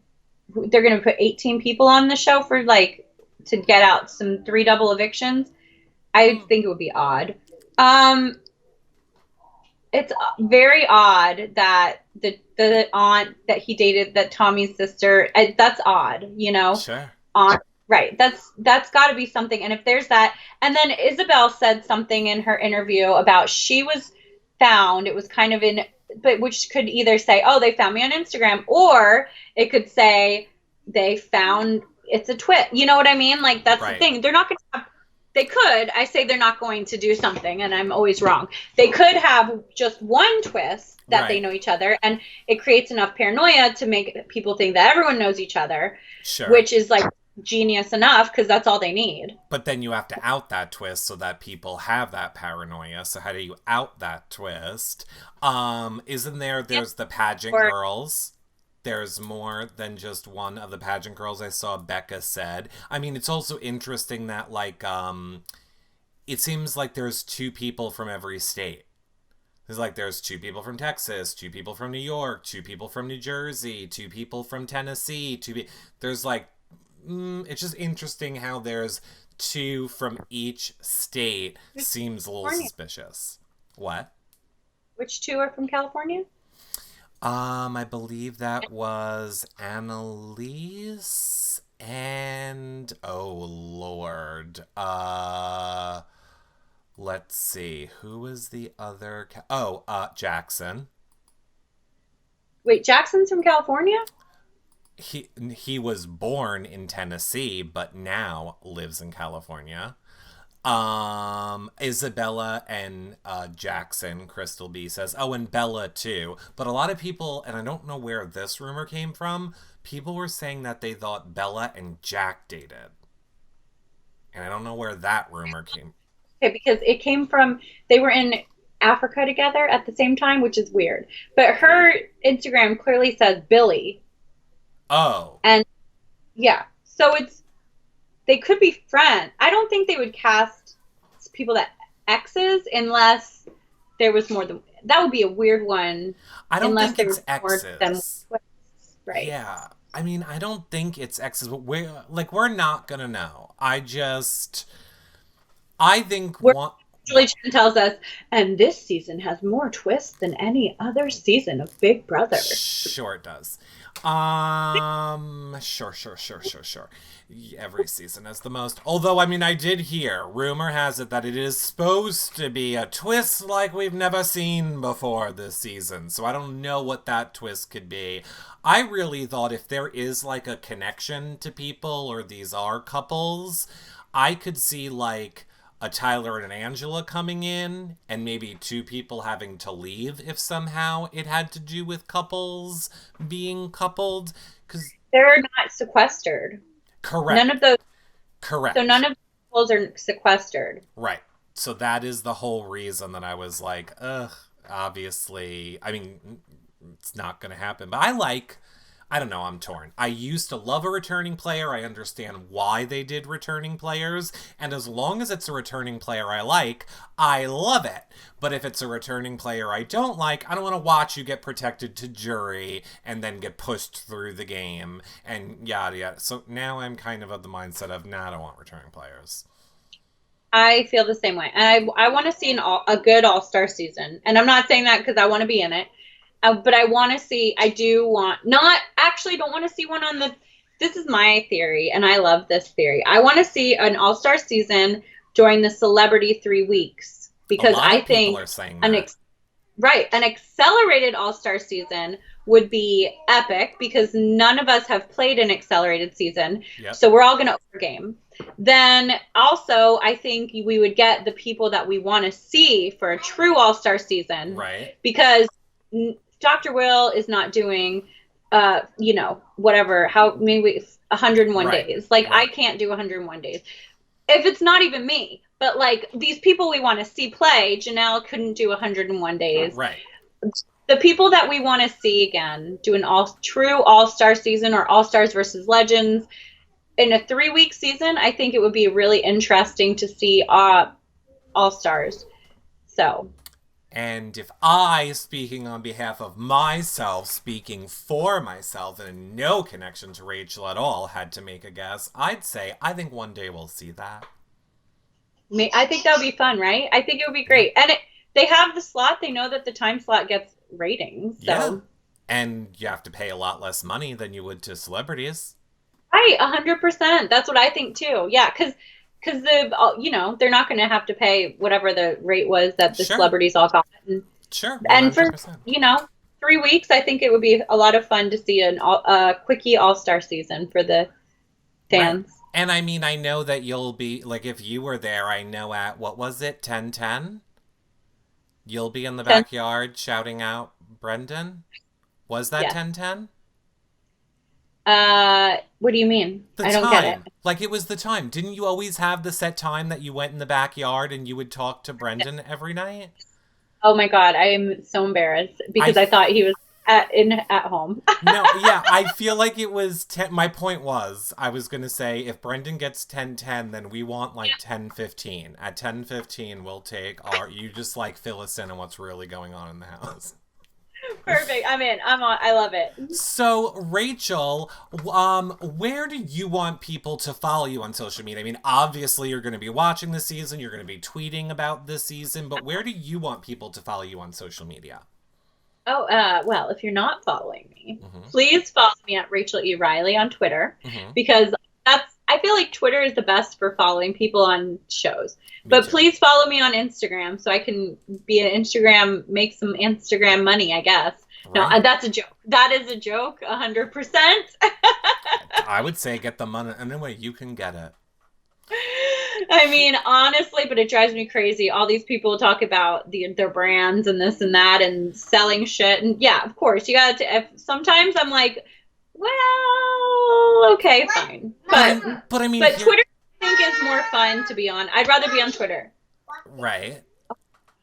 They're going to put 18 people on the show for, like, to get out some 3 double evictions, I think it would be odd. It's very odd that the aunt that he dated, that Tommy's sister, that's odd, you know? Sure. Right. That's got to be something. And if there's that, and then Isabel said something in her interview about she was found, it was kind of in, but which could either say, oh, they found me on Instagram, or it could say they found, it's a twist. You know what I mean? Like, that's the thing. They're not going to have, they could, I say they're not going to do something, and I'm always wrong. They could have just one twist that they know each other, and it creates enough paranoia to make people think that everyone knows each other, which is like genius enough, because that's all they need. But then you have to out that twist so that people have that paranoia. So how do you out that twist? There's the pageant girls. There's more than just one of the pageant girls, I saw Becca said. I mean, it's also interesting that, like, it seems like there's 2 people from every state. There's 2 people from Texas, 2 people from New York, 2 people from New Jersey, 2 people from Tennessee, there's like, it's just interesting how there's 2 from each state. Seems a little suspicious. What? Which 2 are from California? I believe that was Annalise and, oh Lord, let's see, who was the other? Jackson. Wait, Jackson's from California? He was born in Tennessee, but now lives in California. Isabella and Jackson, Crystal B says, oh, and Bella too. But a lot of people, and I don't know where this rumor came from, people were saying that they thought Bella and Jack dated. And I don't know where that rumor came. Okay, because it came from, they were in Africa together at the same time, which is weird. But her Instagram clearly says Billy. Oh. And yeah, so they could be friends. I don't think they would cast people that exes unless there was more than, that would be a weird one. I don't think it's exes. Right. Yeah. I mean, I don't think it's exes, but we're not gonna know. I think Julie Chen tells us, and this season has more twists than any other season of Big Brother. Sure it does. Sure. Every season has the most. Although, I mean, I did hear, rumor has it that it is supposed to be a twist like we've never seen before this season. So I don't know what that twist could be. I really thought if there is like a connection to people, or these are couples, I could see like a Tyler and an Angela coming in, and maybe 2 people having to leave if somehow it had to do with couples being coupled. Because they're not sequestered. Correct. None of those. Correct. So none of the couples are sequestered. Right. So that is the whole reason that I was like, ugh, obviously, I mean, it's not going to happen. But I don't know, I'm torn. I used to love a returning player. I understand why they did returning players. And as long as it's a returning player I like, I love it. But if it's a returning player I don't like, I don't want to watch you get protected to jury and then get pushed through the game and yada yada. So now I'm kind of the mindset of, nah, I don't want returning players. I feel the same way. And I want to see a good all-star season. And I'm not saying that because I want to be in it. But I want to see, don't want to see one on this is my theory, and I love this theory. I want to see an all-star season during the celebrity 3 weeks, because I think an accelerated all-star season would be epic, because none of us have played an accelerated season. Yep. So we're all going to overgame. Then also, I think we would get the people that we want to see for a true all-star season. Right. Because Dr. Will is not doing, whatever, maybe 101 days. I can't do 101 days. If it's not even me, but like these people we want to see play, Janelle couldn't do 101 days. Right. The people that we want to see again do an true all-star season, or all-stars versus legends in a 3-week season, I think it would be really interesting to see all-stars. So And if I, speaking on behalf of myself, speaking for myself, and no connection to Rachel at all, had to make a guess, I'd say I think one day we'll see that. I think that would be fun, right? I think it would be great. And they have the slot. They know that the time slot gets ratings. So. Yeah. And you have to pay a lot less money than you would to celebrities. Right, 100%. That's what I think too. Yeah, because they're not going to have to pay whatever the rate was that the celebrities all got. Sure. 100%. And for 3 weeks, I think it would be a lot of fun to see a quickie all-star season for the fans. Right. And I mean, I know that you'll be, like, if you were there, I know at, what was it, 10:10? You'll be in the backyard shouting out Brendan? Was that 10:10? What do you mean? I don't get it. Like, it was the time. Didn't you always have the set time that you went in the backyard and you would talk to Brendan every night? Oh my God, I am so embarrassed because I thought he was at home. No, yeah, I feel like it was my point was, I was going to say, if Brendan gets 10:10, then we want like 10:15. At 10:15, we'll take you just like fill us in on what's really going on in the house. Perfect. I'm in. I'm on. I love it. So, Rachel, where do you want people to follow you on social media? I mean, obviously you're going to be watching this season, you're going to be tweeting about this season, but where do you want people to follow you on social media? Oh, well, if you're not following me, please follow me at Rachel E. Reilly on Twitter, because I feel like Twitter is the best for following people on shows. But please follow me on Instagram so I can make some Instagram money, I guess. Right. No, that's a joke. That is a joke, 100%. I would say get the money any way you can get it. I mean, honestly, but it drives me crazy. All these people talk about their brands and this and that and selling shit. And yeah, of course, you got to. Sometimes I'm like, well, okay, fine. But I mean, Twitter, I think, is more fun to be on. I'd rather be on Twitter. Right.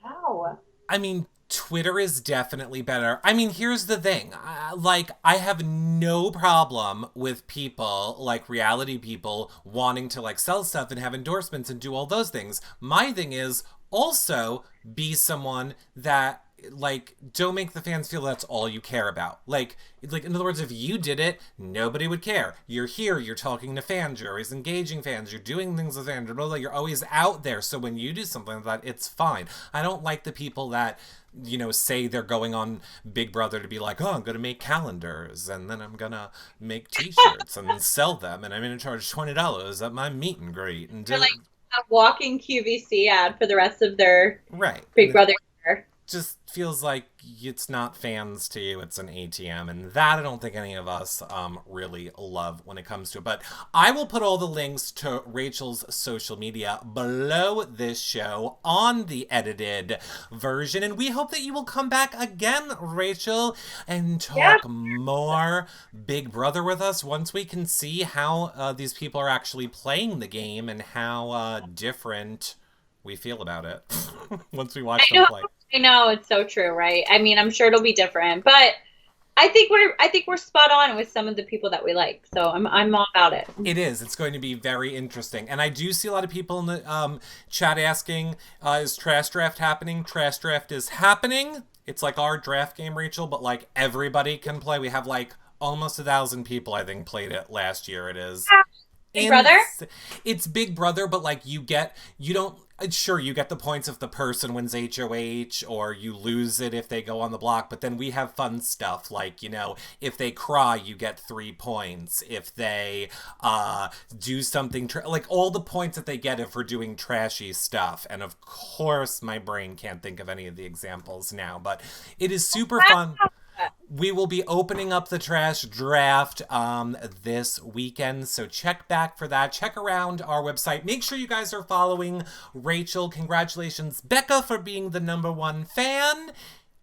Wow. I mean, Twitter is definitely better. I mean, here's the thing. I have no problem with people, like reality people, wanting to like sell stuff and have endorsements and do all those things. My thing is also be someone that like don't make the fans feel that's all you care about. Like in other words, if you did it, nobody would care. You're here, you're talking to fans, you're always engaging fans, you're doing things with fans, you're always out there. So when you do something like that, it's fine. I don't like the people that say they're going on Big Brother to be like, oh, I'm going to make calendars and then I'm going to make t-shirts and sell them and I'm going to charge $20 at my meet and greet. And like a walking QVC ad for the rest of their Big Brother. Just feels like it's not fans to you, it's an ATM, and that I don't think any of us really love when it comes to it. But I will put all the links to Rachel's social media below this show on the edited version, and we hope that you will come back again, Rachel, and talk more Big Brother with us once we can see how these people are actually playing the game and how different we feel about it once we watch them play. I know, it's so true, right? I mean, I'm sure it'll be different, but I think we're spot on with some of the people that we like. So I'm all about it. It is. It's going to be very interesting. And I do see a lot of people in the chat asking, is Trash Draft happening? Trash Draft is happening. It's like our draft game, Rachel, but like everybody can play. We have like almost 1,000 people, I think, played it last year. It is. Big Brother? It's Big Brother, but like you get the points if the person wins HOH or you lose it if they go on the block. But then we have fun stuff like, if they cry, you get 3 points. If they do something, like all the points that they get if we're doing trashy stuff. And of course, my brain can't think of any of the examples now, but it is super fun. We will be opening up the Trash Draft this weekend, so check back for that. Check around our website. Make sure you guys are following Rachel. Congratulations, Becca, for being the #1 fan.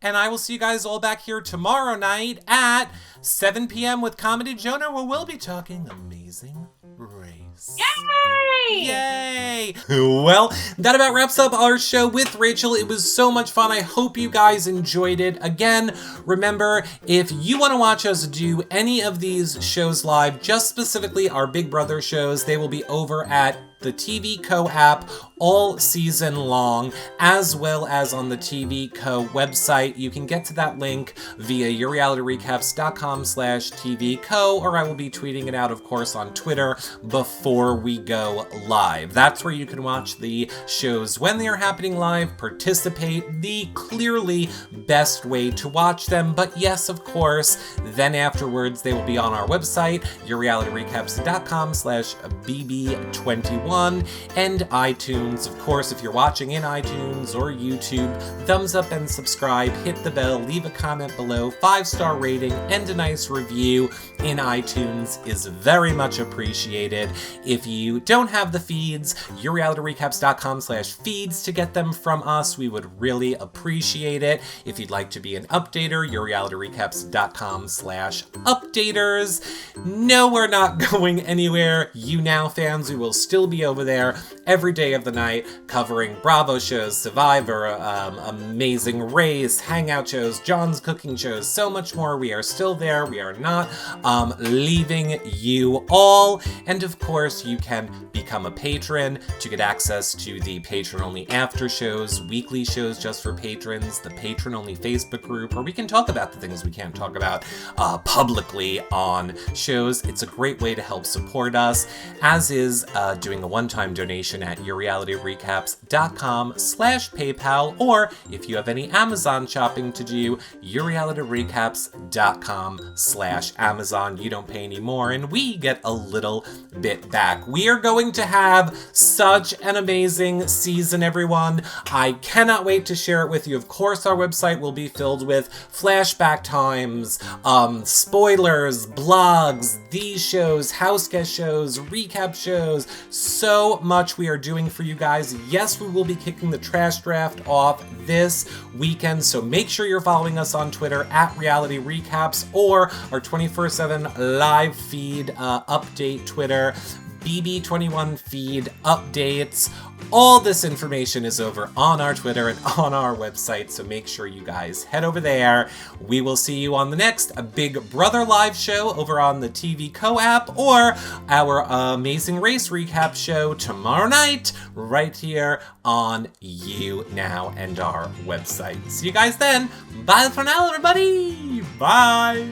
And I will see you guys all back here tomorrow night at 7 p.m. with Comedy Jonah, where we'll be talking Amazing Race. Yay! Yay! Well, that about wraps up our show with Rachel. It was so much fun. I hope you guys enjoyed it. Again, remember, if you want to watch us do any of these shows live, just specifically our Big Brother shows, they will be over at the TV Co app all season long, as well as on the TV Co website. You can get to that link via yourrealityrecaps.com/TVCo, or I will be tweeting it out, of course, on Twitter before we go live. That's where you can watch the shows when they are happening live, participate, the clearly best way to watch them. But yes, of course, then afterwards they will be on our website, yourrealityrecaps.com/BB21, and iTunes. Of course, if you're watching in iTunes or YouTube, thumbs up and subscribe, hit the bell, leave a comment below, 5-star rating, and a nice review in iTunes is very much appreciated. If you don't have the feeds, yourrealityrecaps.com/feeds to get them from us. We would really appreciate it. If you'd like to be an updater, yourrealityrecaps.com/updaters. No, we're not going anywhere. You Now fans, we will still be over there every day of the night covering Bravo shows, Survivor, Amazing Race, Hangout shows, John's cooking shows, so much more. We are still there. We are not leaving you all. And of course, you can become a patron to get access to the patron-only after shows, weekly shows just for patrons, the patron-only Facebook group, where we can talk about the things we can't talk about publicly on shows. It's a great way to help support us, as is doing a one-time donation at yourrealityrecaps.com/PayPal, or if you have any Amazon shopping to do, yourrealityrecaps.com/Amazon. You don't pay any more, and we get a little bit back. We are going to have such an amazing season, everyone. I cannot wait to share it with you. Of course, our website will be filled with flashback times, spoilers, blogs, these shows, house guest shows, recap shows, so much we are doing for you guys. Yes, we will be kicking the trash draft off this weekend, so make sure you're following us on Twitter at Reality Recaps, or our 24/7 live feed update Twitter, BB21 feed updates. All this information is over on our Twitter and on our website, so make sure you guys head over there. We will see you on the next Big Brother live show over on the TV Co app, or our Amazing Race recap show tomorrow night right here on You Now and our website. See you guys then. Bye for now, everybody. Bye.